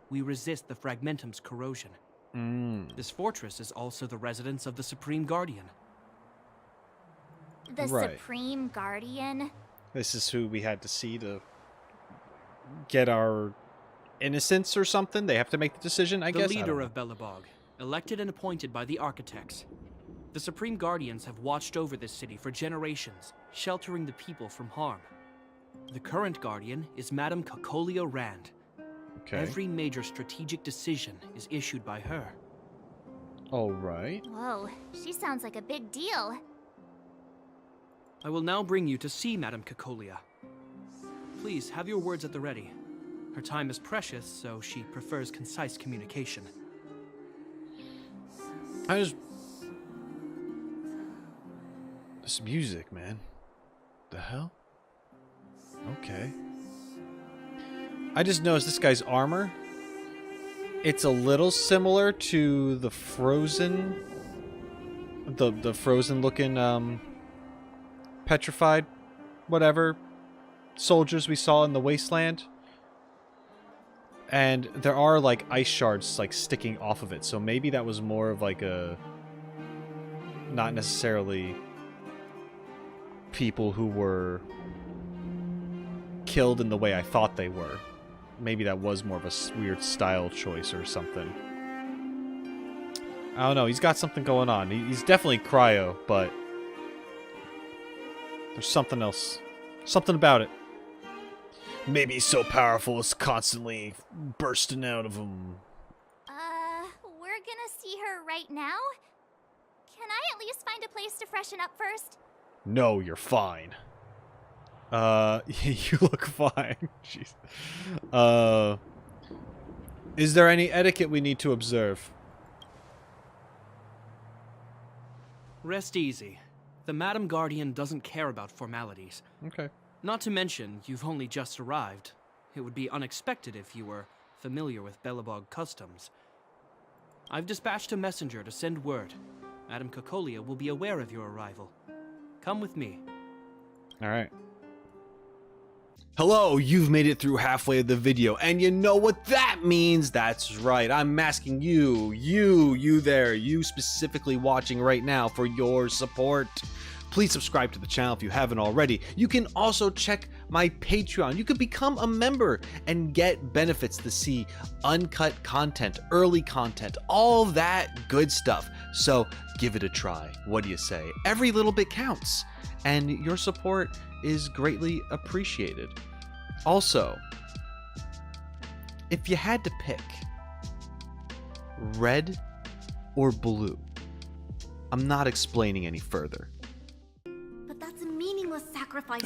we resist the Fragmentum's corrosion. This fortress is also the residence of the Supreme Guardian. The Right. Supreme Guardian? This is who we had to see to get our innocence or something. They have to make the decision, I guess. The leader of Belobog, elected and appointed by the Architects. The Supreme Guardians have watched over this city for generations, sheltering the people from harm. The current Guardian is Madame Cocolia Rand. Okay. Every major strategic decision is issued by her. All right. Whoa, she sounds like a big deal. I will now bring you to see Madame Cocolia. Please, have your words at the ready. Her time is precious, so she prefers concise communication. This music, man. The hell? Okay. I just noticed this guy's armor. It's a little similar to the frozen... The frozen looking, petrified, whatever, soldiers we saw in the wasteland. And there are, like, ice shards, like, sticking off of it. So maybe that was more of, like, a... Not necessarily people who were killed in the way I thought they were. Maybe that was more of a weird style choice or something. I don't know. He's got something going on. He's definitely cryo, but there's something else. Something about it. Maybe he's so powerful it's constantly bursting out of him. We're gonna see her right now? Can I at least find a place to freshen up first? No, you're fine. You look fine. Jeez. Is there any etiquette we need to observe? Rest easy. The Madam Guardian doesn't care about formalities. Okay. Not to mention, you've only just arrived. It would be unexpected if you were familiar with Belobog customs. I've dispatched a messenger to send word. Madame Cocolia will be aware of your arrival. Come with me. All right. Hello, you've made it through halfway of the video, and you know what that means. That's right, I'm asking you there, you specifically watching right now, for your support. Please subscribe to the channel if you haven't already. You can also check my Patreon. You can become a member and get benefits to see uncut content, early content, all that good stuff. So give it a try. What do you say? Every little bit counts, and your support is greatly appreciated. Also, if you had to pick red or blue, I'm not explaining any further. But that's a meaningless sacrifice.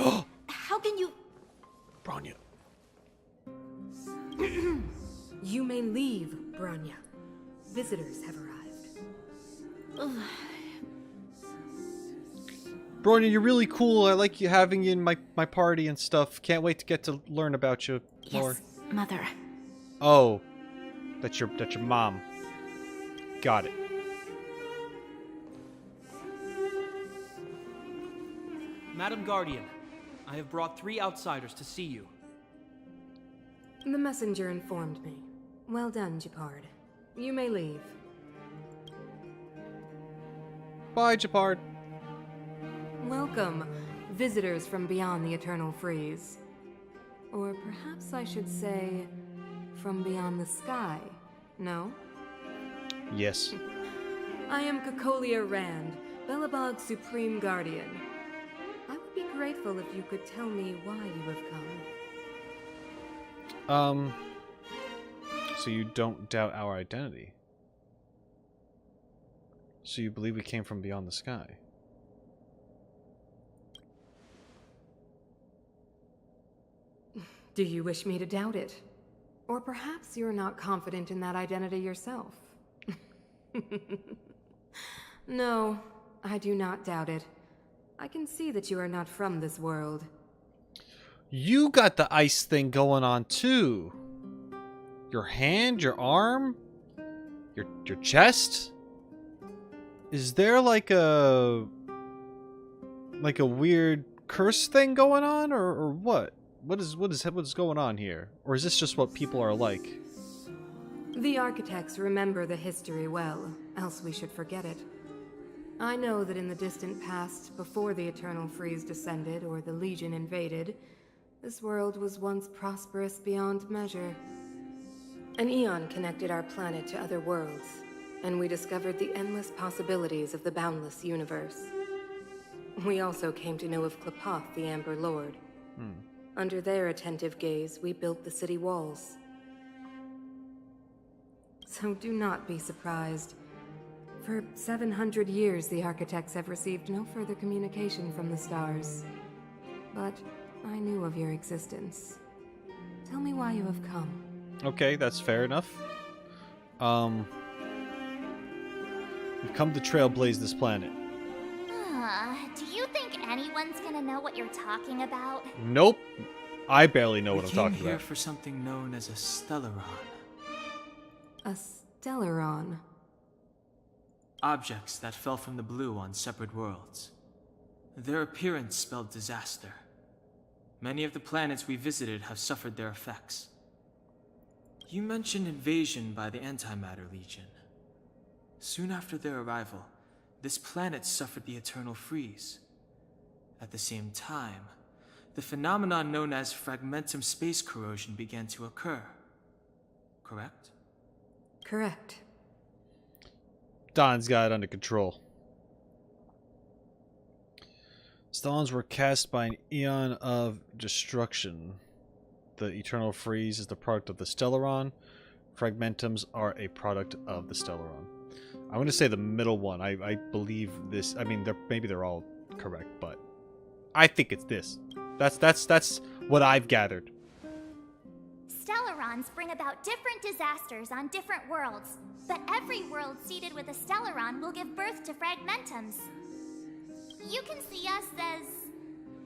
How can you... Bronya. You may leave, Bronya. Visitors have arrived. Bronya, you're really cool. I like you having you in my party and stuff. Can't wait to get to learn about you more. Yes, Mother. Oh, that's your mom. Got it. Madam Guardian, I have brought 3 outsiders to see you. The messenger informed me. Well done, Japard. You may leave. Bye, Japard. Welcome, visitors from beyond the Eternal Freeze. Or perhaps I should say, from beyond the sky, no? Yes. I am Cocolia Rand, Belobog's Supreme Guardian. I would be grateful if you could tell me why you have come. So you don't doubt our identity? So you believe we came from beyond the sky? Do you wish me to doubt it? Or perhaps you're not confident in that identity yourself? No, I do not doubt it. I can see that you are not from this world. You got the ice thing going on too. Your hand, your arm, your chest. Is there like a weird curse thing going on, or what? What is going on here? Or is this just what people are like? The architects remember the history well, else we should forget it. I know that in the distant past, before the Eternal Freeze descended or the Legion invaded, this world was once prosperous beyond measure. An eon connected our planet to other worlds, and we discovered the endless possibilities of the boundless universe. We also came to know of Klapoth, the Amber Lord. Under their attentive gaze, we built the city walls. So do not be surprised. For 700 years, the architects have received no further communication from the stars. But I knew of your existence. Tell me why you have come. Okay, that's fair enough. We've come to trailblaze this planet. Do you think anyone's gonna know what you're talking about? Nope. I barely know what I'm We talking came here about. for something known as a Stellaron. A Stellaron. Objects that fell from the blue on separate worlds. Their appearance spelled disaster. Many of the planets we visited have suffered their effects. You mentioned invasion by the Antimatter Legion. Soon after their arrival, this planet suffered the Eternal Freeze. At the same time, the phenomenon known as fragmentum space corrosion began to occur. Correct? Correct. Don's got it under control. Stellarons were cast by an eon of destruction. The Eternal Freeze is the product of the Stellaron. Fragmentums are a product of the Stellaron. I'm going to say the middle one. I believe this. I mean, maybe they're all correct, but I think it's this. That's what I've gathered. Stellarons bring about different disasters on different worlds, but every world seeded with a Stellaron will give birth to fragmentums. You can see us as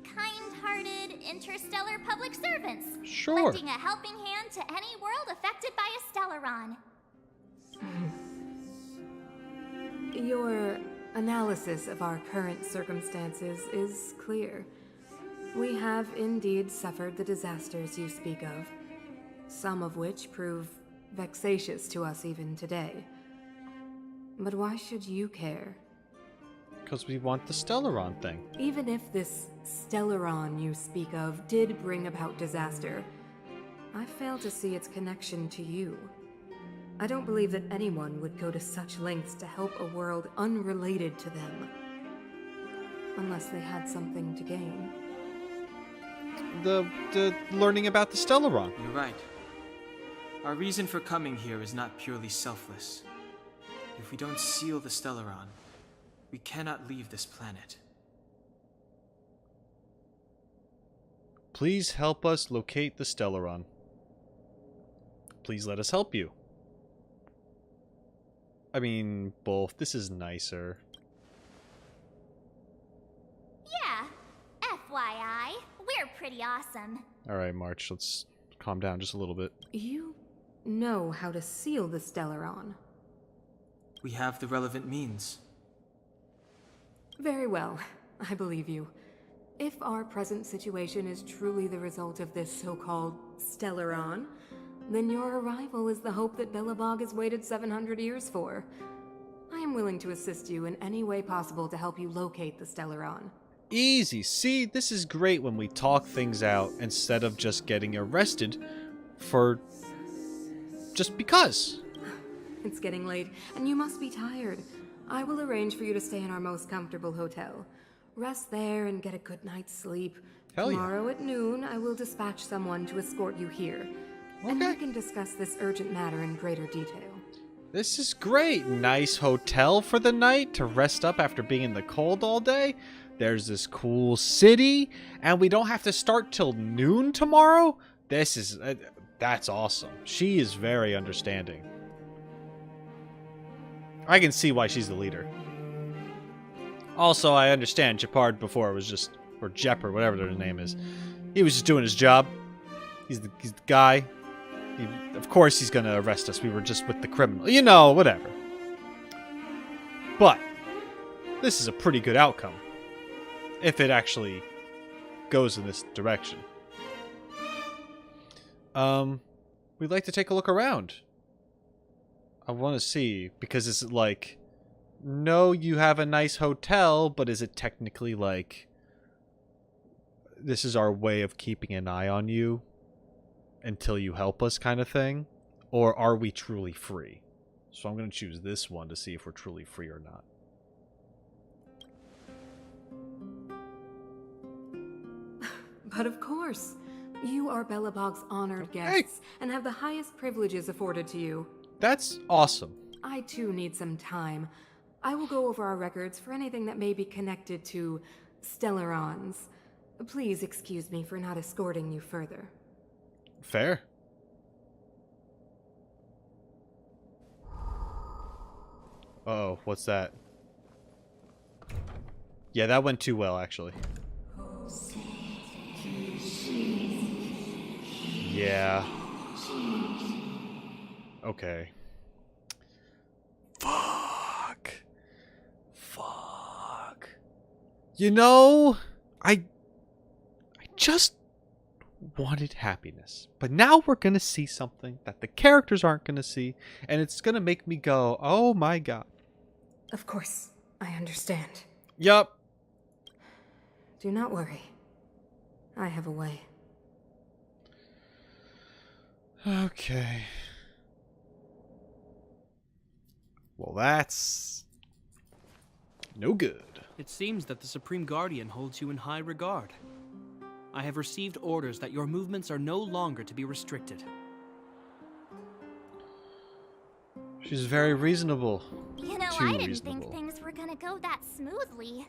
kind-hearted interstellar public servants, Sure. lending a helping hand to any world affected by a Stellaron. Your analysis of our current circumstances is clear. We have indeed suffered the disasters you speak of, some of which prove vexatious to us even today. But why should you care? Because we want the Stellaron thing. Even if this Stellaron you speak of did bring about disaster, I fail to see its connection to you. I don't believe that anyone would go to such lengths to help a world unrelated to them. Unless they had something to gain. The learning about the Stellaron. You're right. Our reason for coming here is not purely selfless. If we don't seal the Stellaron, we cannot leave this planet. Please help us locate the Stellaron. Please let us help you. I mean, both. This is nicer. Yeah, FYI, we're pretty awesome. Alright, March, let's calm down just a little bit. You know how to seal the Stellaron. We have the relevant means. Very well, I believe you. If our present situation is truly the result of this so-called Stellaron, then your arrival is the hope that Belobog has waited 700 years for. I am willing to assist you in any way possible to help you locate the Stellaron. Easy. See, this is great when we talk things out instead of just getting arrested for just because. It's getting late, and you must be tired. I will arrange for you to stay in our most comfortable hotel. Rest there and get a good night's sleep. Hell yeah. Tomorrow at noon, I will dispatch someone to escort you here. And we can discuss this urgent matter in greater detail. This is great. Nice hotel for the night to rest up after being in the cold all day. There's this cool city, and we don't have to start till noon tomorrow. This is that's awesome. She is very understanding. I can see why she's the leader. Also, I understand Japard before was just, or Jep or whatever their name is. He was just doing his job. He's the guy. Of course he's gonna arrest us. We were just with the criminal. You know, whatever. But this is a pretty good outcome. If it actually goes in this direction. We'd like to take a look around. I want to see, because it's like, no, you have a nice hotel, but is it technically like, this is our way of keeping an eye on you until you help us kind of thing? Or are we truly free? So I'm going to choose this one to see if we're truly free or not. But of course, you are Belobog's honored guests and have the highest privileges afforded to you. That's awesome. I too need some time. I will go over our records for anything that may be connected to Stellarons. Please excuse me for not escorting you further. Fair. Uh-oh, what's that? Yeah, that went too well, actually. Yeah. Okay. Fuck. You know, I just wanted happiness. But now we're going to see something that the characters aren't going to see, and it's going to make me go, oh my god. Of course, I understand. Yup. Do not worry. I have a way. Okay. Well, that's no good. It seems that the Supreme Guardian holds you in high regard. I have received orders that your movements are no longer to be restricted. She's very reasonable. You know, I didn't think things were gonna go that smoothly.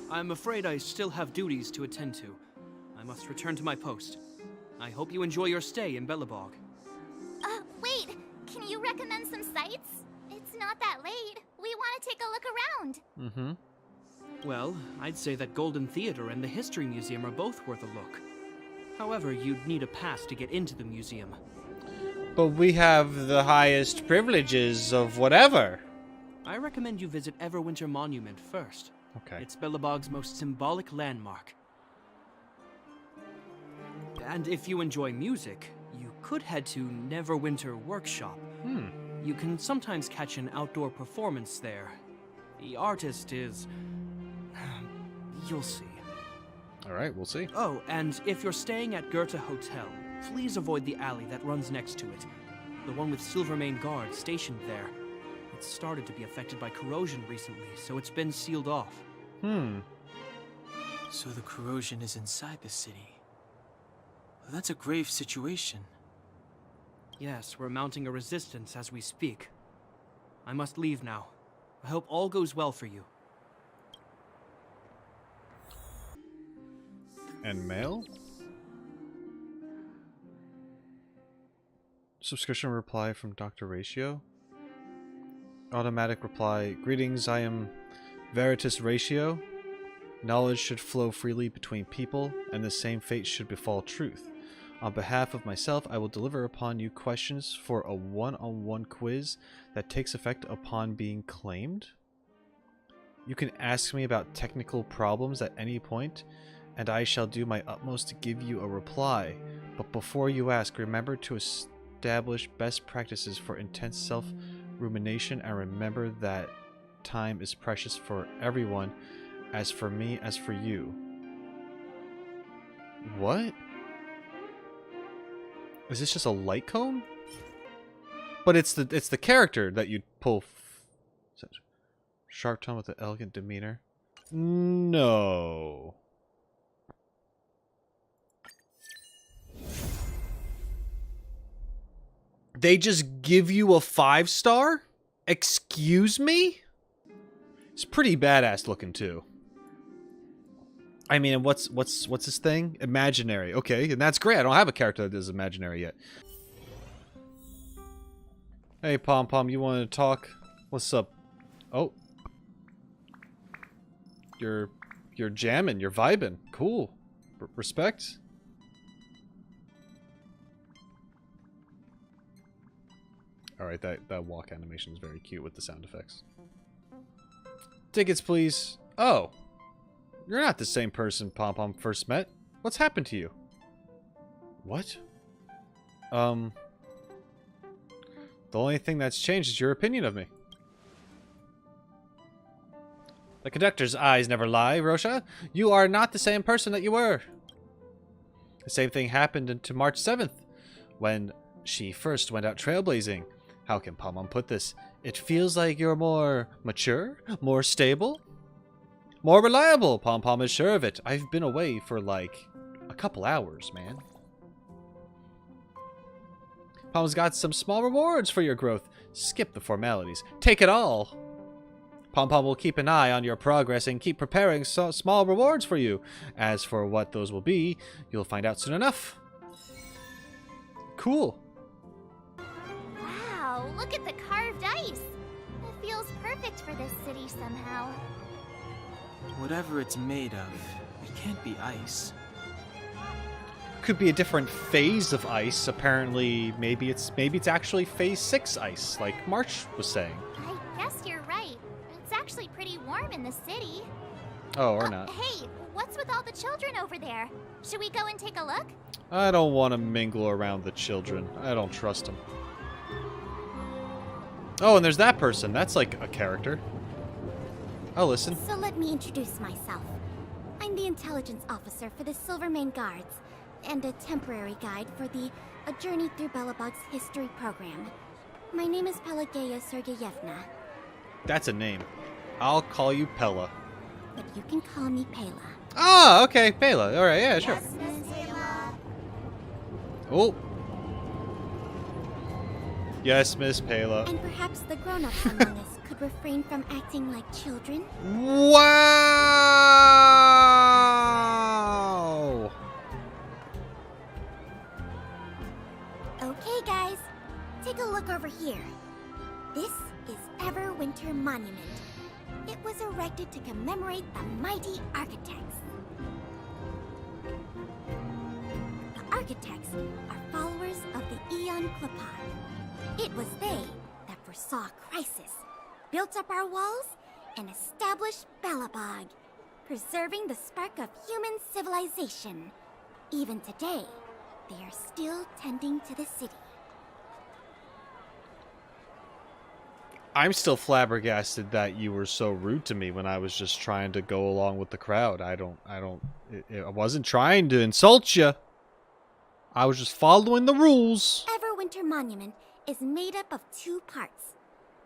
I'm afraid I still have duties to attend to. I must return to my post. I hope you enjoy your stay in Belobog. Wait! Can you recommend some sites? It's not that late. We want to take a look around. Mm-hmm. Well, I'd say that Golden Theater and the History Museum are both worth a look. However, you'd need a pass to get into the museum. But we have the highest privileges of whatever. I recommend you visit Everwinter Monument first. Okay. It's Belobog's most symbolic landmark. And if you enjoy music, you could head to Neverwinter Workshop. You can sometimes catch an outdoor performance there. The artist is... you'll see. Alright, we'll see. Oh, and if you're staying at Goethe Hotel, please avoid the alley that runs next to it. The one with Silvermane guards stationed there. It's started to be affected by corrosion recently, so it's been sealed off. So the corrosion is inside the city. That's a grave situation. Yes, we're mounting a resistance as we speak. I must leave now. I hope all goes well for you. And mail? Subscription reply from Dr. Ratio. Automatic reply. Greetings, I am Veritas Ratio. Knowledge should flow freely between people, and the same fate should befall truth. On behalf of myself, I will deliver upon you questions for a one-on-one quiz that takes effect upon being claimed. You can ask me about technical problems at any point, and I shall do my utmost to give you a reply. But before you ask, remember to establish best practices for intense self-rumination, and remember that time is precious for everyone, as for me, as for you. What? Is this just a light cone? But it's the character that you pull. Sharp tone with an elegant demeanor. No. They just give you a 5-star? Excuse me? It's pretty badass looking too. I mean, what's his thing? Imaginary. Okay, and that's great. I don't have a character that is imaginary yet. Hey, Pom Pom, you want to talk? What's up? Oh, you're jamming. You're vibing. Cool. Respect. All right, that walk animation is very cute with the sound effects. Tickets, please. Oh. You're not the same person Pom Pom first met. What's happened to you? What? The only thing that's changed is your opinion of me. The conductor's eyes never lie, Rosha. You are not the same person that you were. The same thing happened to March 7th, when she first went out trailblazing. How can Pom Pom put this? It feels like you're more mature, more stable. More reliable, Pom Pom is sure of it. I've been away for like a couple hours, man. Pom's got some small rewards for your growth. Skip the formalities. Take it all. Pom Pom will keep an eye on your progress and keep preparing small rewards for you. As for what those will be, you'll find out soon enough. Cool. Wow, look at the carved ice. It feels perfect for this city somehow. Whatever it's made of, it can't be ice. Could be a different phase of ice. Apparently, maybe it's actually phase 6 ice, like March was saying. I guess you're right. It's actually pretty warm in the city. Oh, or not. Hey, what's with all the children over there? Should we go and take a look? I don't want to mingle around the children. I don't trust them. Oh, and there's that person. That's like a character. I'll listen. So let me introduce myself. I'm the intelligence officer for the Silvermane Guards, and a temporary guide for the A Journey Through Belobog's history program. My name is Pelageya Sergeyevna. That's a name. I'll call you Pella. But you can call me Pela. Ah, okay, Pela. All right, yeah, sure. Yes, Miss Pela. Oh. Yes, Miss Pela. And perhaps the grown-ups among us could refrain from acting like children. Wow! Okay, guys. Take a look over here. This is Everwinter Monument. It was erected to commemorate the mighty architects. The architects are followers of the Aeon Klapar. It was they that foresaw crisis, built up our walls, and establish Belobog, preserving the spark of human civilization. Even today, they are still tending to the city. I'm still flabbergasted that you were so rude to me when I was just trying to go along with the crowd. I wasn't trying to insult you. I was just following the rules. Everwinter Monument is made up of 2 parts.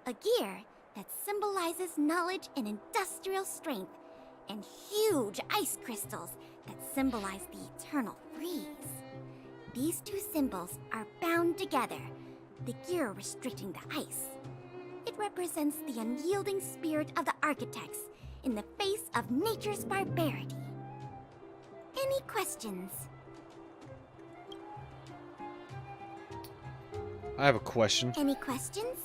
A gear that symbolizes knowledge and industrial strength, and huge ice crystals that symbolize the eternal freeze. These 2 symbols are bound together, the gear restricting the ice. It represents the unyielding spirit of the architects in the face of nature's barbarity. Any questions? I have a question. Any questions?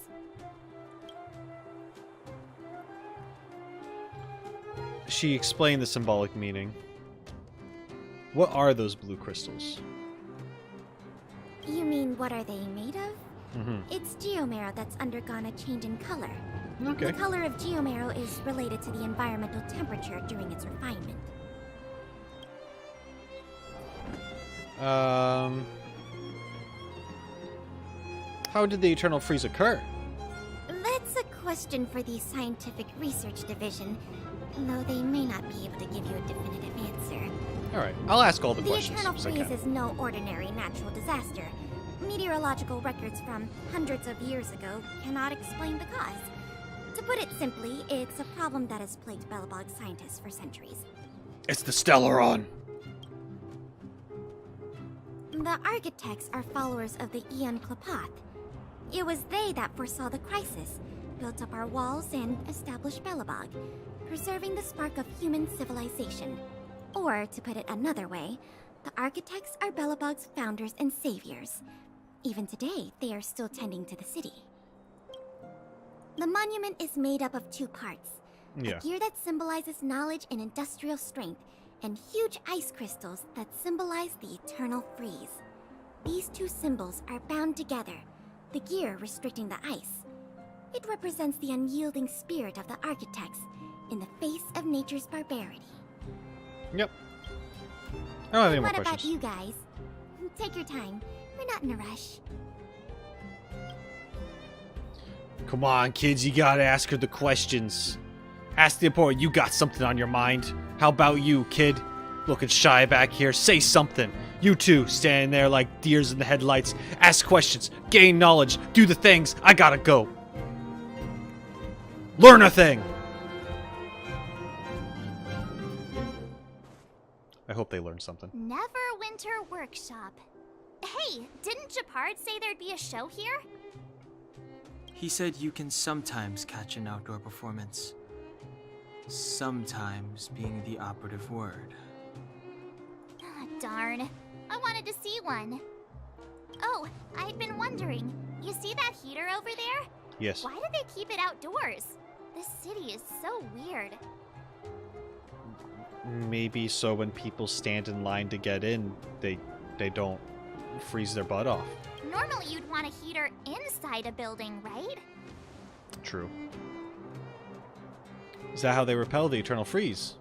She explained the symbolic meaning. What are those blue crystals? You mean, what are they made of? Mm-hmm. It's geomarrow that's undergone a change in color. Okay. The color of geomarrow is related to the environmental temperature during its refinement. How did the eternal freeze occur? That's a question for the Scientific Research Division, though they may not be able to give you a definitive answer. Alright, I'll ask all the The questions. eternal as I freeze can. is no ordinary natural disaster. Meteorological records from hundreds of years ago cannot explain the cause. To put it simply, it's a problem that has plagued Belobog scientists for centuries. It's the Stellaron! The architects are followers of the Aeon Klapath. It was they that foresaw the crisis, built up our walls, and established Belobog, preserving the spark of human civilization. Or, to put it another way, the architects are Belobog's founders and saviors. Even today, they are still tending to the city. The monument is made up of 2 parts. Yeah. A gear that symbolizes knowledge and industrial strength, and huge ice crystals that symbolize the eternal freeze. These 2 symbols are bound together, the gear restricting the ice. It represents the unyielding spirit of the architects in the face of nature's barbarity. Yep. I don't have any more What about questions. you guys? Take your time. We're not in a rush. Come on, kids, you gotta ask her the questions. Ask the important. You got something on your mind. How about you, kid? Looking shy back here. Say something. You two, standing there like deers in the headlights. Ask questions. Gain knowledge. Do the things. I gotta go. Learn a thing. I hope they learned something. Neverwinter Workshop. Hey, didn't Japard say there'd be a show here? He said you can sometimes catch an outdoor performance. Sometimes being the operative word. Ah, darn. I wanted to see one. Oh, I'd been wondering. You see that heater over there? Yes. Why do they keep it outdoors? This city is so weird. Maybe so when people stand in line to get in, they don't freeze their butt off. Normally you'd want a heater inside a building, right? True. Is that how they repel the eternal freeze?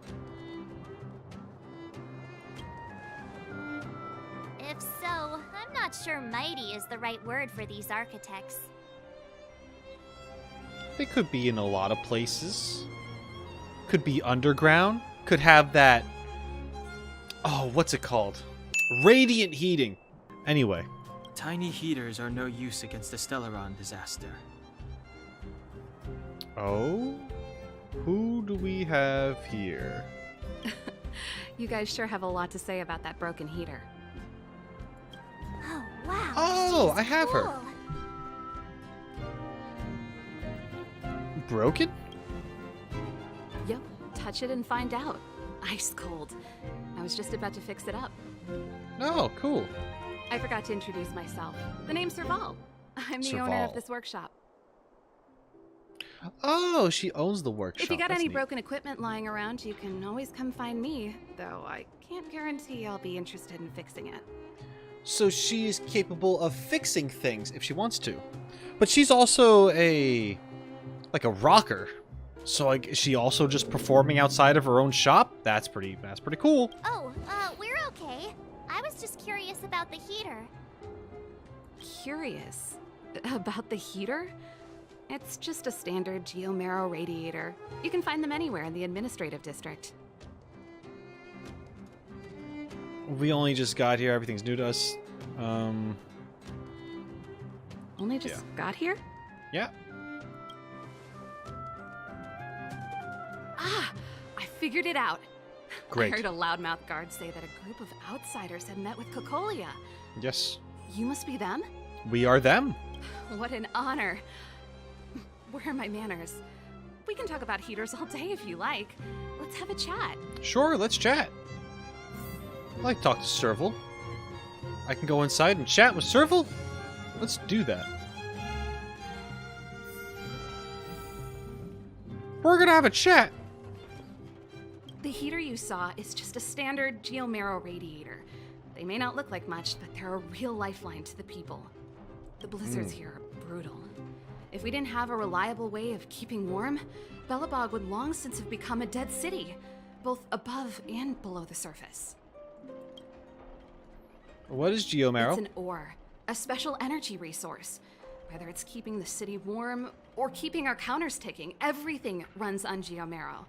If so, I'm not sure mighty is the right word for these architects. They could be in a lot of places. Could be underground. Could have that... Oh, what's it called? Radiant heating. Anyway. Tiny heaters are no use against the Stellaron disaster. Oh? Who do we have here? You guys sure have a lot to say about that broken heater. Oh, wow. Oh, she's I have her. cool. Broken? Yep, touch it and find out. Ice cold. I was just about to fix it up. Oh, cool. I forgot to introduce myself. The name's Serval. I'm the owner Serval. of this workshop. Oh, she owns the workshop. If you got That's any neat. broken equipment lying around, you can always come find me, though I can't guarantee I'll be interested in fixing it. So she is capable of fixing things if she wants to. But she's also like a rocker. So like, is she also just performing outside of her own shop? That's pretty cool. Oh, we're okay. I was just curious about the heater. Curious about the heater? It's just a standard geomarrow radiator. You can find them anywhere in the administrative district. We only just got here. Everything's new to us. Only just got here? Yeah. Ah, I figured it out. Great. I heard a loudmouth guard say that a group of outsiders had met with Cocolia. Yes. You must be them? We are them. What an honor. Where are my manners? We can talk about heaters all day if you like. Let's have a chat. Sure, let's chat. I'd like to talk to Serval. I can go inside and chat with Serval? Let's do that. We're gonna have a chat. The heater you saw is just a standard geomarrow radiator. They may not look like much, but they're a real lifeline to the people. The blizzards here are brutal. If we didn't have a reliable way of keeping warm, Belobog would long since have become a dead city, both above and below the surface. What is geomarrow? It's an ore, a special energy resource. Whether it's keeping the city warm or keeping our counters ticking, everything runs on geomarrow.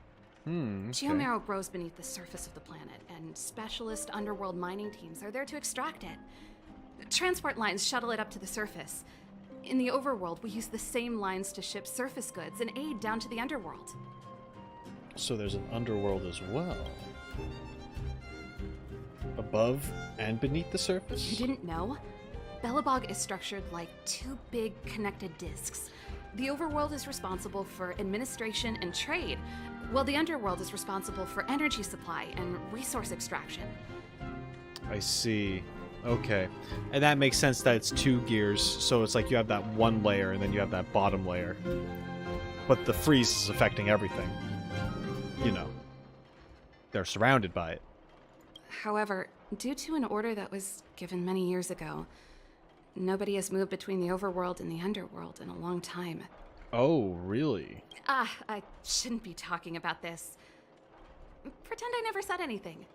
Okay. Geomarrow grows beneath the surface of the planet, and specialist underworld mining teams are there to extract it. Transport lines shuttle it up to the surface. In the overworld, we use the same lines to ship surface goods and aid down to the underworld. So there's an underworld as well. Above and beneath the surface? You didn't know? Belobog is structured like two big connected disks. The overworld is responsible for administration and trade, while the underworld is responsible for energy supply and resource extraction. I see. Okay. And that makes sense that it's two gears, so it's like you have that one layer and then you have that bottom layer. But the freeze is affecting everything. You know. They're surrounded by it. However, due to an order that was given many years ago, nobody has moved between the overworld and the underworld in a long time. Oh, really? I shouldn't be talking about this. Pretend I never said anything.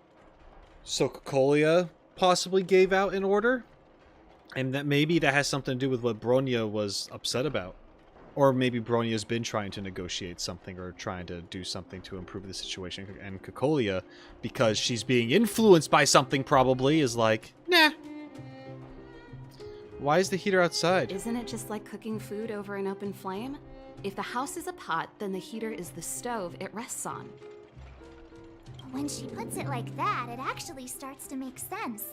So Cocolia possibly gave out an order? And that maybe that has something to do with what Bronya was upset about. Or maybe Bronya's been trying to negotiate something or trying to do something to improve the situation. And Cocolia, because she's being influenced by something probably, is like, nah. Why is the heater outside? Isn't it just like cooking food over an open flame? If the house is a pot, then the heater is the stove it rests on. When she puts it like that, it actually starts to make sense.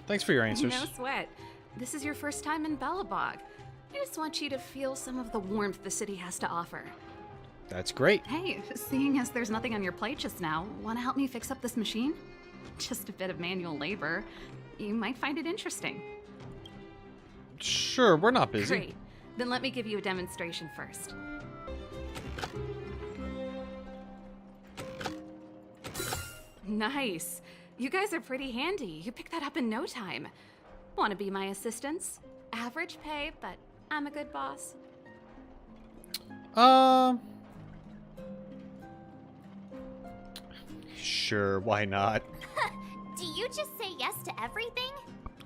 Thanks for your answers. No sweat. This is your first time in Belobog. I just want you to feel some of the warmth the city has to offer. That's great. Hey, seeing as there's nothing on your plate just now, want to help me fix up this machine? Just a bit of manual labor. You might find it interesting. Sure, we're not busy. Great. Then let me give you a demonstration first. Nice. You guys are pretty handy. You picked that up in no time. Want to be my assistants? Average pay, but I'm a good boss. Sure, why not? Do you just say yes to everything?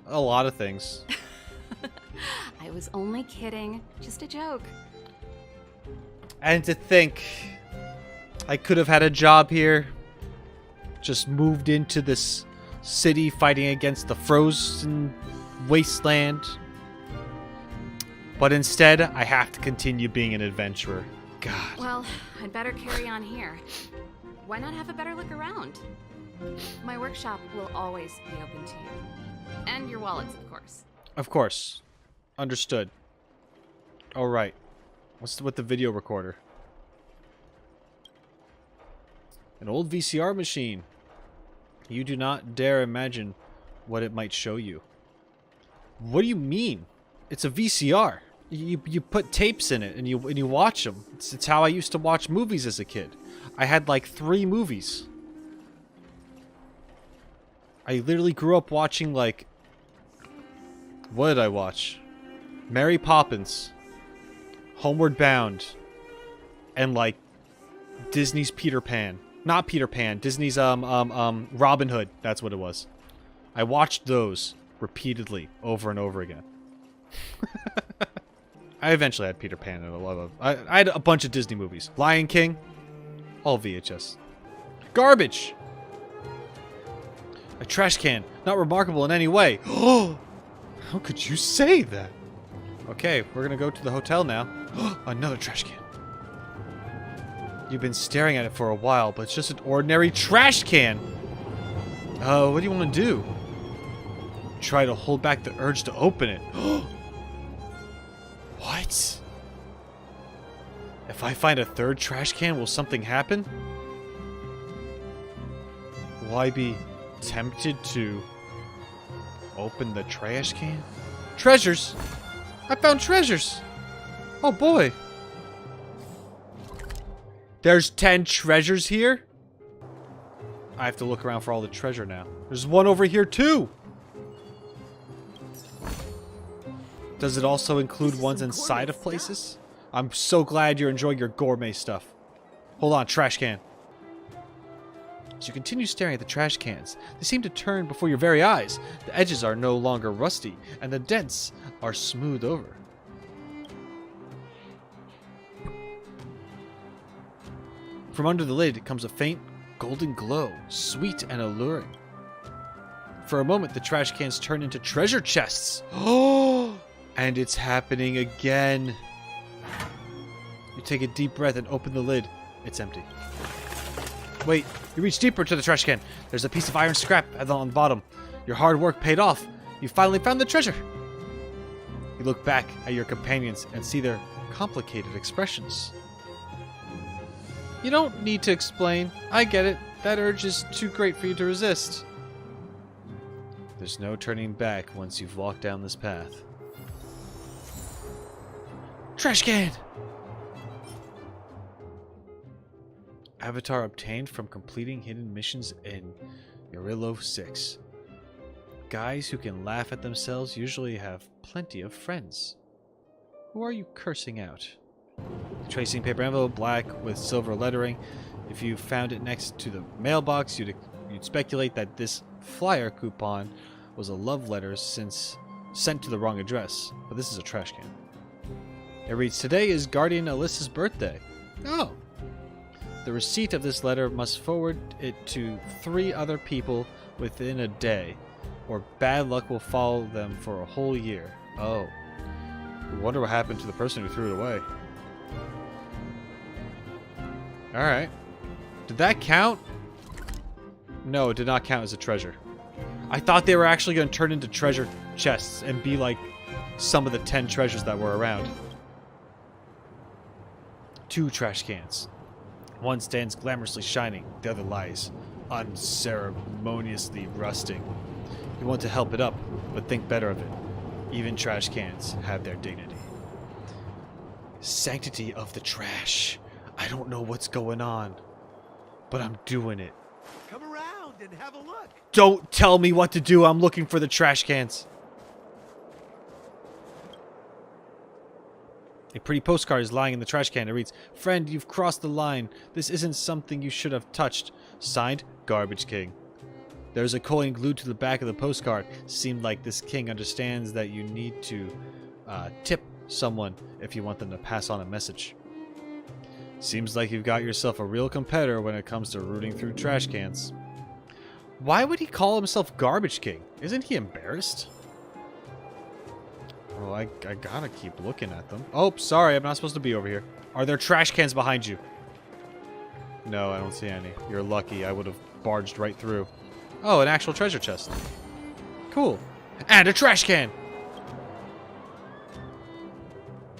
A lot of things. I was only kidding. Just a joke. And to think I could have had a job here. Just moved into this city fighting against the frozen wasteland. But instead, I have to continue being an adventurer. God. Well, I'd better carry on here. Why not have a better look around? My workshop will always be open to you. And your wallets, of course. Of course. Understood. Alright. What's with the video recorder? An old VCR machine. You do not dare imagine what it might show you. What do you mean? It's a VCR. You put tapes in it and you watch them. It's how I used to watch movies as a kid. I had like 3 movies. I literally grew up watching like... What did I watch? Mary Poppins. Homeward Bound. and like Disney's Peter Pan. Not Peter Pan, Disney's Robin Hood. That's what it was. I watched those repeatedly over and over again. I eventually had Peter Pan and a lot of I had a bunch of Disney movies. Lion King, all VHS. Garbage. A trash can, not remarkable in any way. Oh, how could you say that? Okay, we're gonna go to the hotel now. Another trash can. You've been staring at it for a while, but it's just an ordinary trash can. What do you want to do? Try to hold back the urge to open it. What? If I find a third trash can, will something happen? Will I be tempted to open the trash can? Treasures! I found treasures! Oh boy! There's 10 treasures here? I have to look around for all the treasure now. There's one over here too! Does it also include ones inside of places? I'm so glad you're enjoying your gourmet stuff. Hold on, trash can. As you continue staring at the trash cans, they seem to turn before your very eyes. The edges are no longer rusty, and the dents are smoothed over. From under the lid comes a faint golden glow, sweet and alluring. For a moment, the trash cans turn into treasure chests. Oh! And it's happening again. You take a deep breath and open the lid. It's empty. Wait, you reach deeper to the trash can. There's a piece of iron scrap on the bottom. Your hard work paid off. You finally found the treasure. You look back at your companions and see their complicated expressions. You don't need to explain. I get it. That urge is too great for you to resist. There's no turning back once you've walked down this path. Trash can! Avatar obtained from completing hidden missions in Jarilo-VI. Guys who can laugh at themselves usually have plenty of friends. Who are you cursing out? Tracing paper envelope, black with silver lettering. If you found it next to the mailbox, you'd speculate that this flyer coupon was a love letter since sent to the wrong address. But this is a trash can. It reads, "Today is Guardian Alyssa's birthday." Oh. The receipt of this letter must forward it to 3 other people within a day, or bad luck will follow them for a whole year. Oh. I wonder what happened to the person who threw it away. Alright. Did that count? No, it did not count as a treasure. I thought they were actually going to turn into treasure chests and be like some of the 10 treasures that were around. 2 trash cans. One stands glamorously shining, the other lies unceremoniously rusting. You want to help it up, but think better of it. Even trash cans have their dignity. Sanctity of the trash. I don't know what's going on, but I'm doing it. Come around and have a look. Don't tell me what to do. I'm looking for the trash cans. A pretty postcard is lying in the trash can. It reads, "Friend, you've crossed the line. This isn't something you should have touched. Signed, Garbage King." There's a coin glued to the back of the postcard. Seemed like this king understands that you need to tip someone if you want them to pass on a message. Seems like you've got yourself a real competitor when it comes to rooting through trash cans. Why would he call himself Garbage King? Isn't he embarrassed? Well, I gotta keep looking at them. Oh, sorry, I'm not supposed to be over here. Are there trash cans behind you? No, I don't see any. You're lucky. I would have barged right through. Oh, an actual treasure chest. Cool. And a trash can!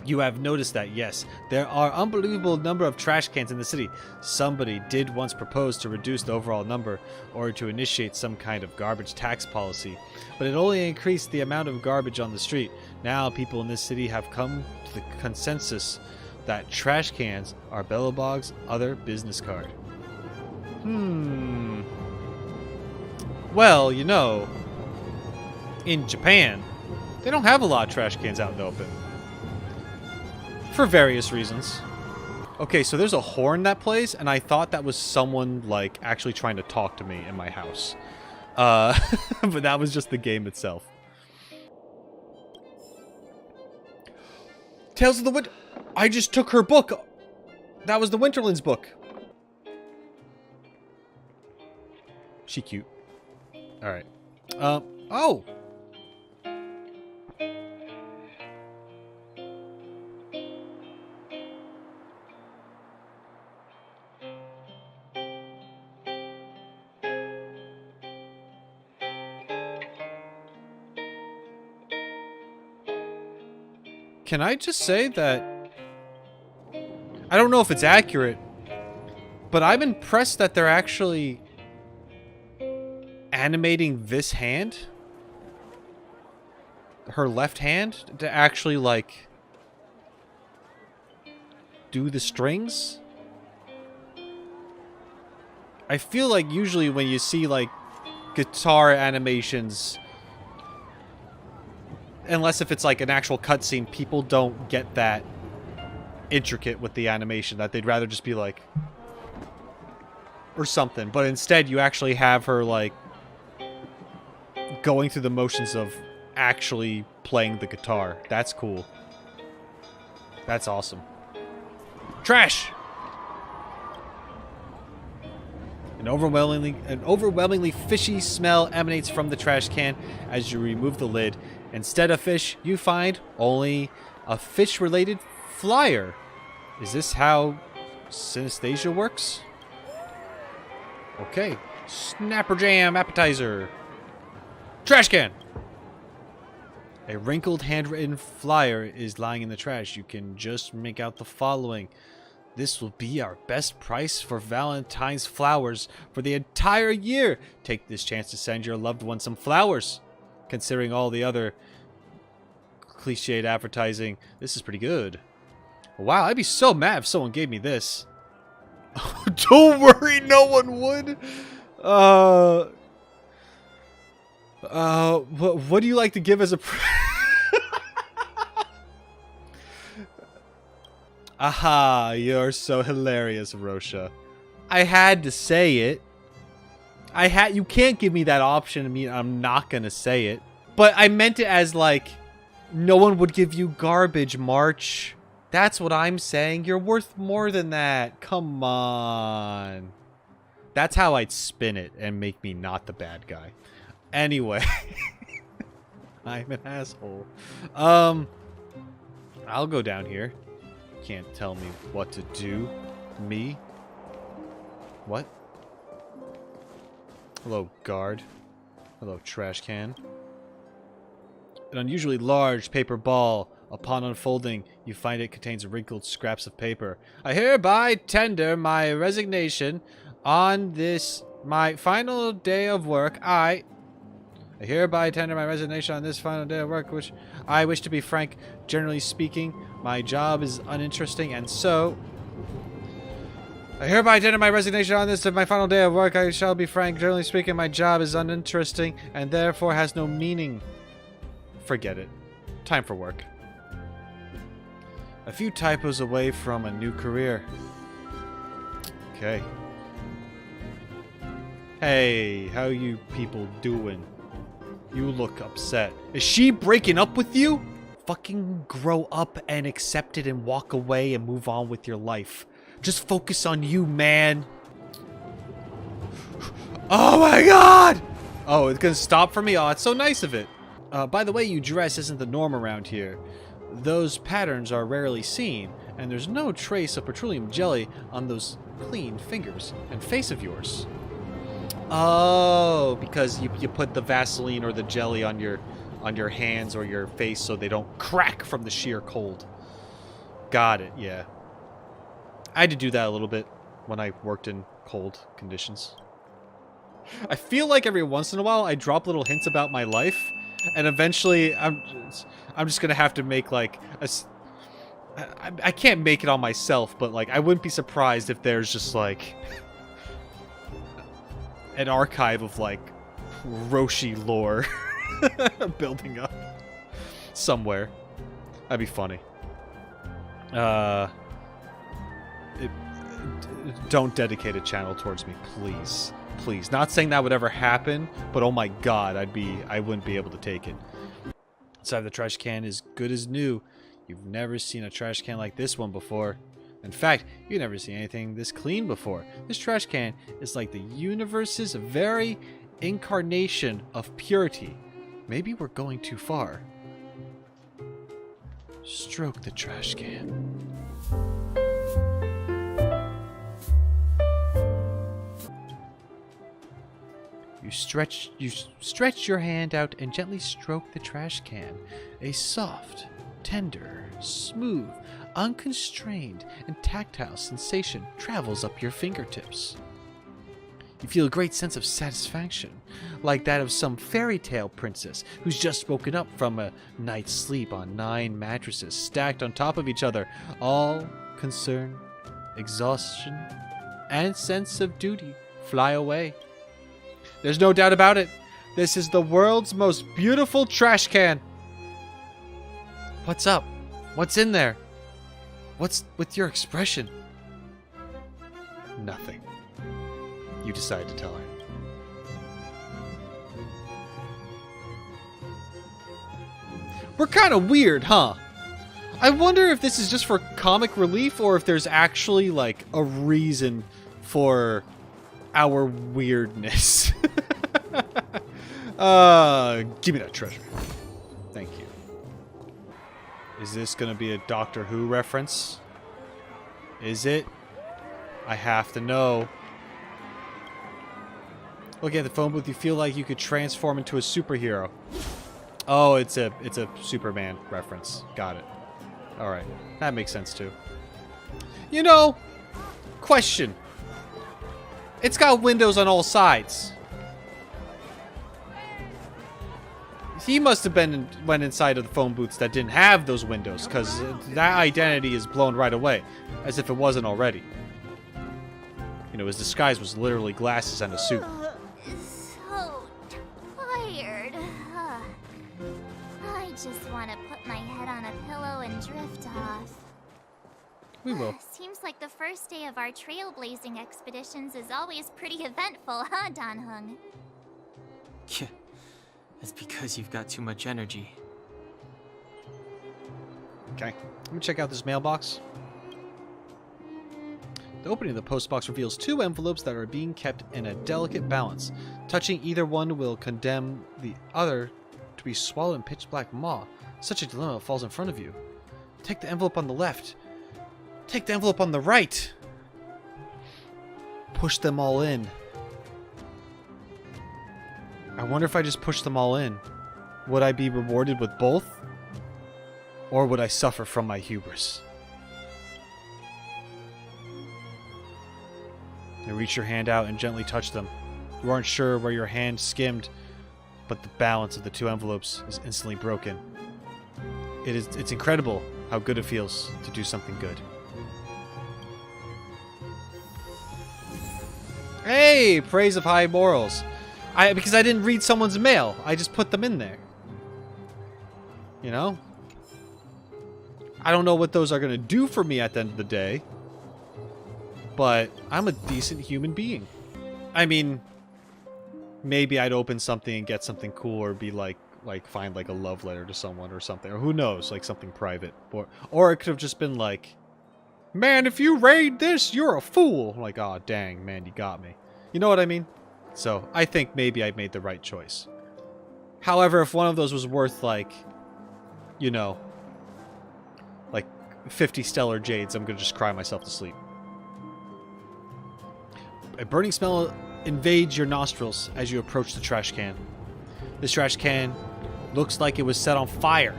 You have noticed that, yes. There are unbelievable number of trash cans in the city. Somebody did once propose to reduce the overall number, or to initiate some kind of garbage tax policy. But it only increased the amount of garbage on the street. Now people in this city have come to the consensus that trash cans are Belobog's other business card. Well, you know, in Japan, they don't have a lot of trash cans out in the open. For various reasons. Okay, so there's a horn that plays, and I thought that was someone, like, actually trying to talk to me in my house. But that was just the game itself. Tales of the Winter... I just took her book! That was the Winterlands book. She cute. Alright. Oh! Can I just say that... I don't know if it's accurate, but I'm impressed that they're actually animating this hand, her left hand, to actually, like, do the strings. I feel like usually when you see, like, guitar animations, unless if it's like an actual cutscene, people don't get that intricate with the animation, that they'd rather just be like, or something. But instead, you actually have her, like, going through the motions of actually playing the guitar. That's cool. That's awesome. Trash! An overwhelmingly fishy smell emanates from the trash can as you remove the lid. Instead of fish, you find only a fish-related flyer. Is this how synesthesia works? Okay. Snapper Jam appetizer. Trash can! A wrinkled handwritten flyer is lying in the trash. You can just make out the following. This will be our best price for Valentine's flowers for the entire year. Take this chance to send your loved one some flowers. Considering all the other cliched advertising, this is pretty good. Wow, I'd be so mad if someone gave me this. Don't worry, no one would. What do you like to give as a Aha, you're so hilarious, Rosha. I had to say it. You can't give me that option. I mean, I'm not gonna say it. But I meant it as, like, no one would give you garbage, March. That's what I'm saying. You're worth more than that. Come on. That's how I'd spin it and make me not the bad guy. Anyway. I'm an asshole. I'll go down here. Can't tell me what to do. Me? What? Hello, guard. Hello, trash can. An unusually large paper ball. Upon unfolding, you find it contains wrinkled scraps of paper. I hereby tender my resignation on this, my final day of work. I hereby tender my resignation on this final day of work, which I wish to be frank. Generally speaking, my job is uninteresting, and so I hereby tender my resignation on this, my final day of work. I shall be frank. Generally speaking, my job is uninteresting, and therefore has no meaning. Forget it. Time for work. A few typos away from a new career. Okay. Hey, how you people doing? You look upset. Is she breaking up with you? Fucking grow up and accept it and walk away and move on with your life. Just focus on you, man. Oh my god! Oh, it's gonna stop for me? Oh, it's so nice of it. By the way you dress isn't the norm around here. Those patterns are rarely seen, and there's no trace of petroleum jelly on those clean fingers and face of yours. Oh, because you put the Vaseline or the jelly on your hands or your face so they don't crack from the sheer cold. Got it, yeah. I had to do that a little bit when I worked in cold conditions. I feel like every once in a while I drop little hints about my life, and eventually I'm just gonna have to make like I can't make it on myself, but like I wouldn't be surprised if there's just like an archive of like Roshi lore building up somewhere. That'd be funny. don't dedicate a channel towards me, please. Please. Not saying that would ever happen, but oh my god, I wouldn't be able to take it. Inside the trash can is good as new. You've never seen a trash can like this one before. In fact, you've never seen anything this clean before. This trash can is like the universe's very incarnation of purity. Maybe we're going too far. Stroke the trash can. You stretch your hand out and gently stroke the trash can. A soft, tender, smooth, unconstrained, and tactile sensation travels up your fingertips. You feel a great sense of satisfaction, like that of some fairy tale princess who's just woken up from a night's sleep on 9 mattresses stacked on top of each other. All concern, exhaustion, and sense of duty fly away. There's no doubt about it. This is the world's most beautiful trash can. What's up? What's in there? What's with your expression? Nothing. You decide to tell her. We're kind of weird, huh? I wonder if this is just for comic relief or if there's actually like a reason for our weirdness. Give me that treasure. Thank you. Is this gonna be a Doctor Who reference? Is it? I have to know. Looking at the phone booth, you feel like you could transform into a superhero. Oh, it's a Superman reference. Got it. Alright. That makes sense too. You know, question. It's got windows on all sides. He must have went inside of the phone booths that didn't have those windows, because that identity is blown right away, as if it wasn't already. You know, his disguise was literally glasses and a suit. So tired. I just want to put my head on a pillow and drift off. We will. Seems like the first day of our trailblazing expeditions is always pretty eventful, huh, Dan Hung? Yeah, that's because you've got too much energy. Okay, let me check out this mailbox. The opening of the postbox reveals 2 envelopes that are being kept in a delicate balance. Touching either one will condemn the other to be swallowed in pitch black maw. Such a dilemma falls in front of you. Take the envelope on the left. Take the envelope on the right. Push them all in. I wonder if I just push them all in. Would I be rewarded with both? Or would I suffer from my hubris? You reach your hand out and gently touch them. You aren't sure where your hand skimmed, but the balance of the 2 envelopes is instantly broken. It's incredible how good it feels to do something good. Hey, praise of high morals. Because I didn't read someone's mail, I just put them in there. You know? I don't know what those are going to do for me at the end of the day, but I'm a decent human being. I mean, maybe I'd open something and get something cool, or be like find like a love letter to someone or something, or who knows, like something private. Or it could have just been like, man, if you raid this, you're a fool. Like, oh, dang, man, you got me. You know what I mean? So, I think maybe I made the right choice. However, if one of those was worth, like, you know, like 50 stellar jades, I'm going to just cry myself to sleep. A burning smell invades your nostrils as you approach the trash can. This trash can looks like it was set on fire.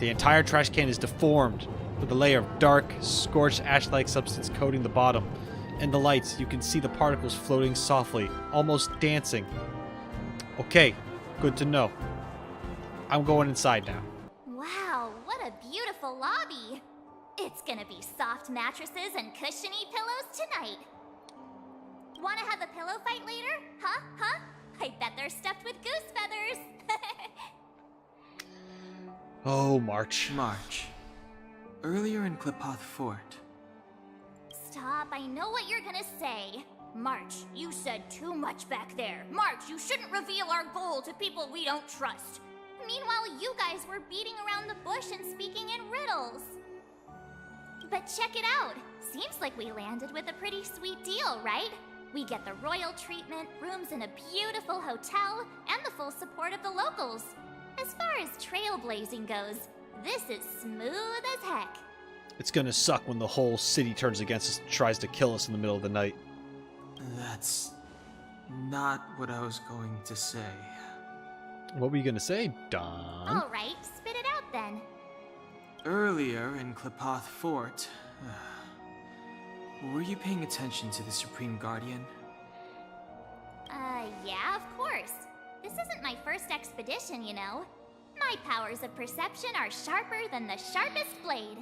The entire trash can is deformed, with a layer of dark, scorched ash-like substance coating the bottom. In the lights, you can see the particles floating softly, almost dancing. Okay, good to know. I'm going inside now. Wow, what a beautiful lobby. It's gonna be soft mattresses and cushiony pillows tonight. Wanna have a pillow fight later? Huh? I bet they're stuffed with goose feathers. Oh, March. Earlier in Klipoth Fort. stop. I know what you're gonna say. March, you said too much back there. March, you shouldn't reveal our goal to people we don't trust. Meanwhile, you guys were beating around the bush and speaking in riddles. But check it out. Seems like we landed with a pretty sweet deal, right? We get the royal treatment, rooms in a beautiful hotel, and the full support of the locals. As far as trailblazing goes, this is smooth as heck. It's gonna suck when the whole city turns against us and tries to kill us in the middle of the night. That's not what I was going to say. What were you gonna say, Don? Alright, spit it out then. Earlier in Klipoth Fort, were you paying attention to the Supreme Guardian? Yeah, of course. This isn't my first expedition, you know. My powers of perception are sharper than the sharpest blade.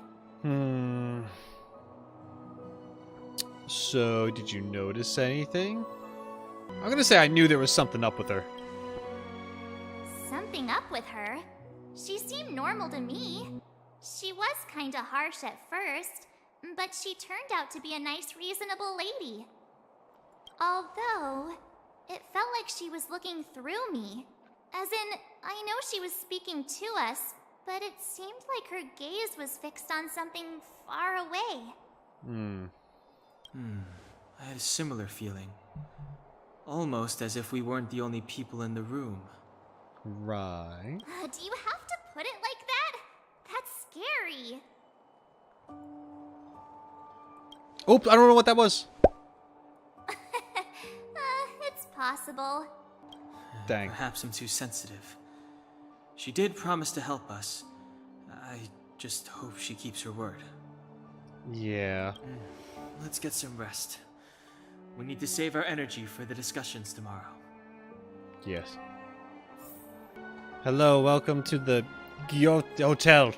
So, did you notice anything? I'm gonna say I knew there was something up with her. Something up with her? She seemed normal to me. She was kinda harsh at first, but she turned out to be a nice, reasonable lady. Although, it felt like she was looking through me. As in, I know she was speaking to us, but it seemed like her gaze was fixed on something far away. I had a similar feeling. Almost as if we weren't the only people in the room. Right. Do you have to put it like that? That's scary. Oh, I don't know what that was. It's possible. Dang. Perhaps I'm too sensitive. She did promise to help us. I just hope she keeps her word. Yeah. Let's get some rest. We need to save our energy for the discussions tomorrow. Yes. Hello, welcome to the Hotel.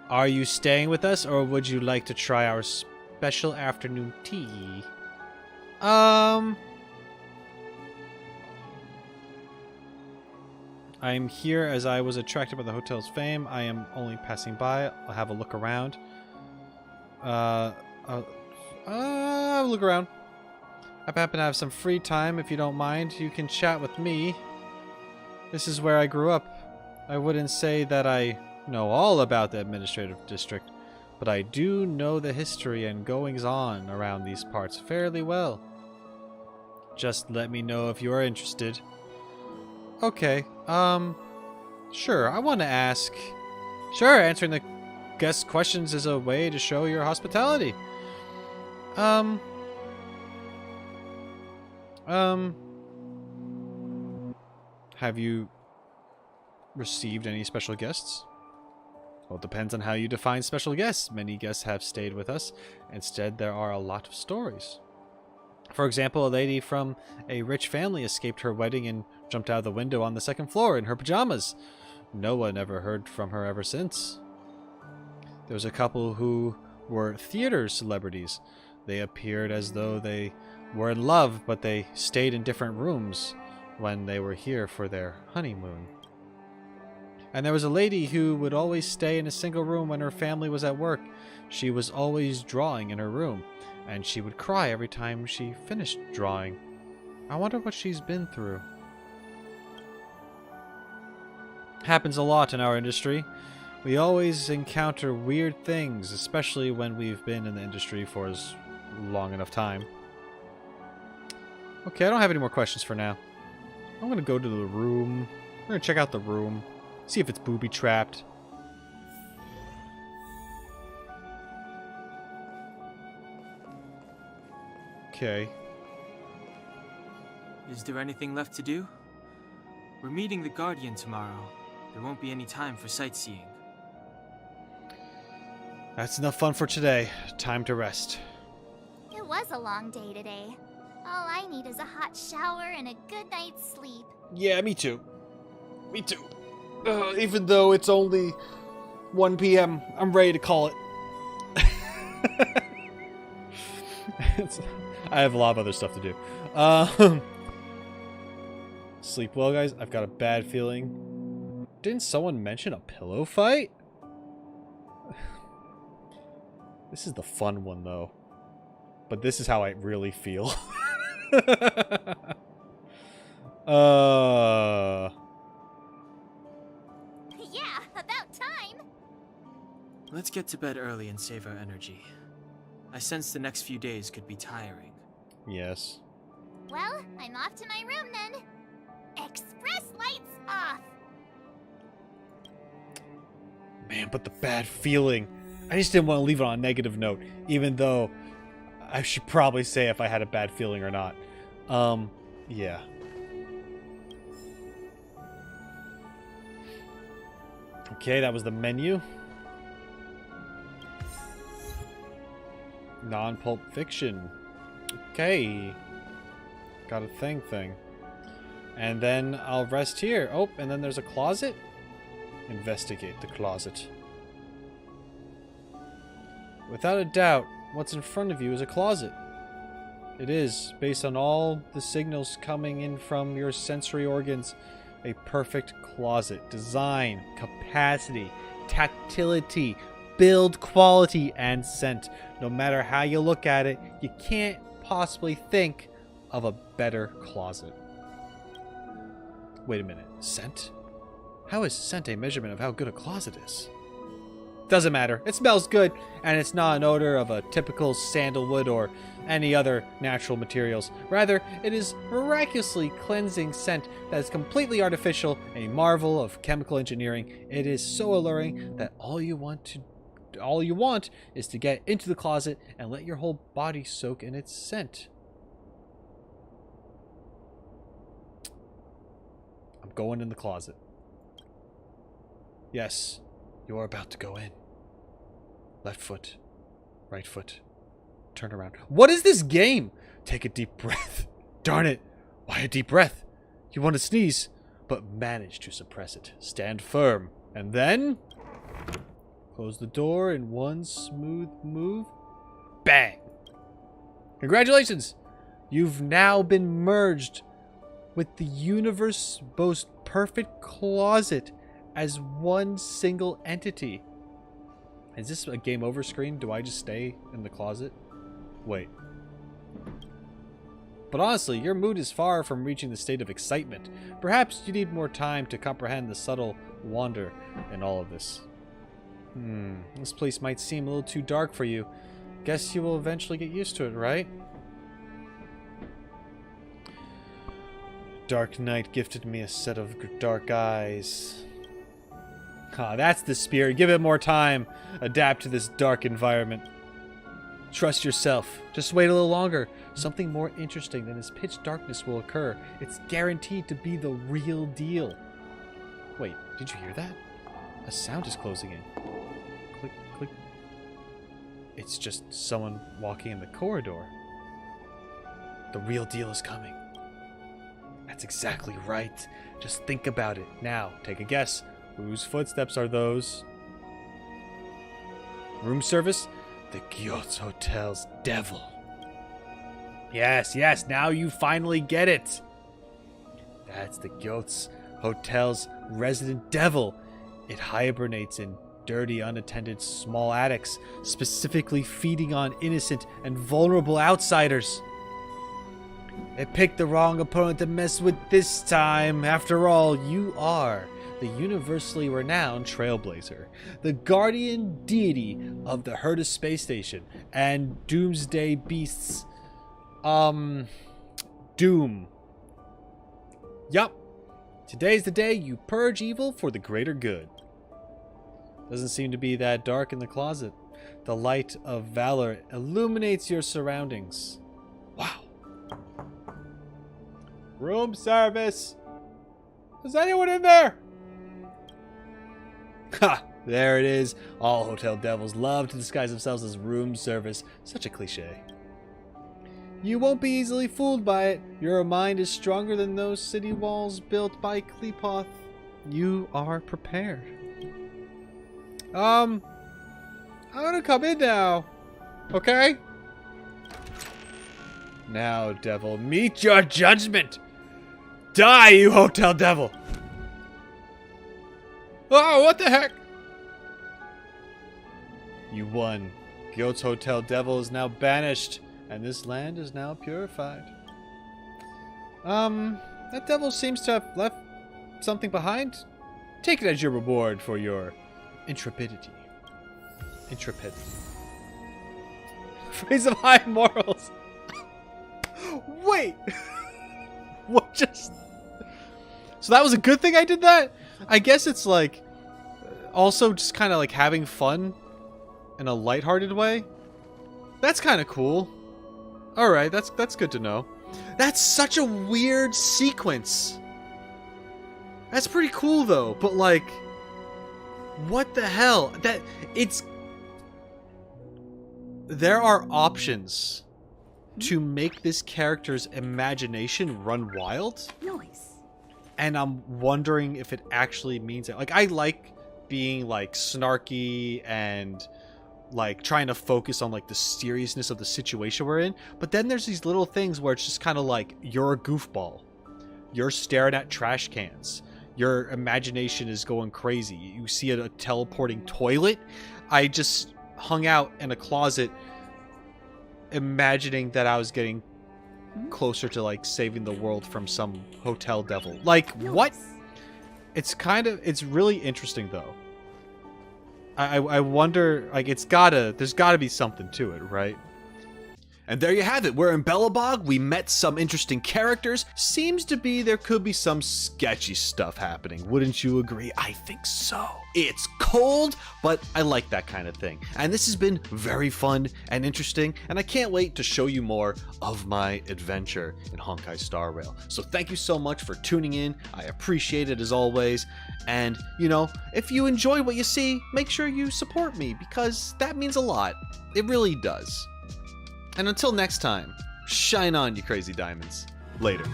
Are you staying with us, or would you like to try our special afternoon tea? I'm here as I was attracted by the hotel's fame. I am only passing by. I'll have a look around. I'll look around. I happen to have some free time. If you don't mind, you can chat with me. This is where I grew up. I wouldn't say that I know all about the administrative district, but I do know the history and goings-on around these parts fairly well. Just let me know if you are interested. Okay, sure, I want to ask. Sure, answering the guest questions is a way to show your hospitality. Have you received any special guests? Well, it depends on how you define special guests. Many guests have stayed with us. Instead, there are a lot of stories. For example, a lady from a rich family escaped her wedding and jumped out of the window on the second floor in her pajamas. No one ever heard from her ever since. There was a couple who were theater celebrities. They appeared as though they were in love, but they stayed in different rooms when they were here for their honeymoon. And there was a lady who would always stay in a single room when her family was at work. She was always drawing in her room, and she would cry every time she finished drawing. I wonder what she's been through. Happens a lot in our industry. We always encounter weird things, especially when we've been in the industry for as long enough time. Okay, I don't have any more questions for now. I'm gonna go to the room. We're gonna check out the room. See if it's booby-trapped. Okay. Is there anything left to do? We're meeting the Guardian tomorrow. There won't be any time for sightseeing. That's enough fun for today. Time to rest. It was a long day today. All I need is a hot shower and a good night's sleep. Yeah, me too. Me too. Even though it's only 1 p.m., I'm ready to call it. I have a lot of other stuff to do. Sleep well, guys. I've got a bad feeling. Didn't someone mention a pillow fight? This is the fun one, though. But this is how I really feel. Yeah, about time. Let's get to bed early and save our energy. I sense the next few days could be tiring. Yes. Well, I'm off to my room then. Express lights off. Man, but the bad feeling. I just didn't want to leave it on a negative note, even though I should probably say if I had a bad feeling or not. Yeah. Okay, that was the menu. Non-pulp fiction. Okay. Got a thing. And then I'll rest here. Oh, and then there's a closet. Investigate the closet. Without a doubt, what's in front of you is a closet. It is, based on all the signals coming in from your sensory organs, a perfect closet. Design, capacity, tactility, build quality, and scent. No matter how you look at it, you can't possibly think of a better closet. Wait a minute. Scent? How is scent a measurement of how good a closet is? Doesn't matter. It smells good, and it's not an odor of a typical sandalwood or any other natural materials. Rather, it is miraculously cleansing scent that is completely artificial, a marvel of chemical engineering. It is so alluring that all you want is to get into the closet and let your whole body soak in its scent. I'm going in the closet. Yes, you're about to go in. Left foot, right foot, turn around. What is this game? Take a deep breath. Darn it. Why a deep breath? You want to sneeze, but manage to suppress it. Stand firm. And then close the door in one smooth move. Bang. Congratulations. You've now been merged with the universe's most perfect closet as one single entity. Is this a game over screen? Do I just stay in the closet? Wait. But honestly, your mood is far from reaching the state of excitement. Perhaps you need more time to comprehend the subtle wonder in all of this. This place might seem a little too dark for you. Guess you will eventually get used to it, right? Dark Knight gifted me a set of dark eyes. Ah, that's the spirit. Give it more time. Adapt to this dark environment. Trust yourself. Just wait a little longer. Something more interesting than this pitch darkness will occur. It's guaranteed to be the real deal. Wait, did you hear that? A sound is closing in. Click, click. It's just someone walking in the corridor. The real deal is coming. That's exactly right. Just think about it. Now, take a guess. Whose footsteps are those? Room service? The Gyots Hotel's devil. Yes, now you finally get it. That's the Gyots Hotel's resident devil. It hibernates in dirty, unattended small attics, specifically feeding on innocent and vulnerable outsiders. It picked the wrong opponent to mess with this time. After all, you are the universally renowned Trailblazer, the guardian deity of the Herta space station, and doomsday beasts. Doom. Yup. Today's the day you purge evil for the greater good. Doesn't seem to be that dark in the closet. The light of valor illuminates your surroundings. Wow. Room service. Is anyone in there? Ha! There it is. All hotel devils love to disguise themselves as room service. Such a cliche. You won't be easily fooled by it. Your mind is stronger than those city walls built by Kleepoth. You are prepared. I'm gonna come in now. Okay? Now, devil, meet your judgment. Die, you hotel devil. Oh, what the heck? You won. The Oats Hotel Devil is now banished, and this land is now purified. That devil seems to have left something behind. Take it as your reward for your intrepidity. Intrepid. Phrase of high morals. Wait! What just... So that was a good thing I did that? I guess it's like... Also just kind of like having fun in a lighthearted way. That's kind of cool. Alright, that's good to know. That's such a weird sequence. That's pretty cool though, but like... What the hell? That... It's... There are options to make this character's imagination run wild. Nice. And I'm wondering if it actually means it. Like, I like being, like, snarky and, like, trying to focus on, like, the seriousness of the situation we're in. But then there's these little things where it's just kind of like, you're a goofball. You're staring at trash cans. Your imagination is going crazy. You see a teleporting toilet. I just hung out in a closet imagining that I was getting closer to like saving the world from some hotel devil. Like, what? It's really interesting though. I wonder, like, there's gotta be something to it, right? And there you have it. We're in Belobog. We met some interesting characters. Seems to be there could be some sketchy stuff happening. Wouldn't you agree? I think so. It's cold, but I like that kind of thing. And this has been very fun and interesting, and I can't wait to show you more of my adventure in Honkai Star Rail. So thank you so much for tuning in. I appreciate it as always. And, you know, if you enjoy what you see, make sure you support me because that means a lot. It really does. And until next time, shine on, you crazy diamonds. Later.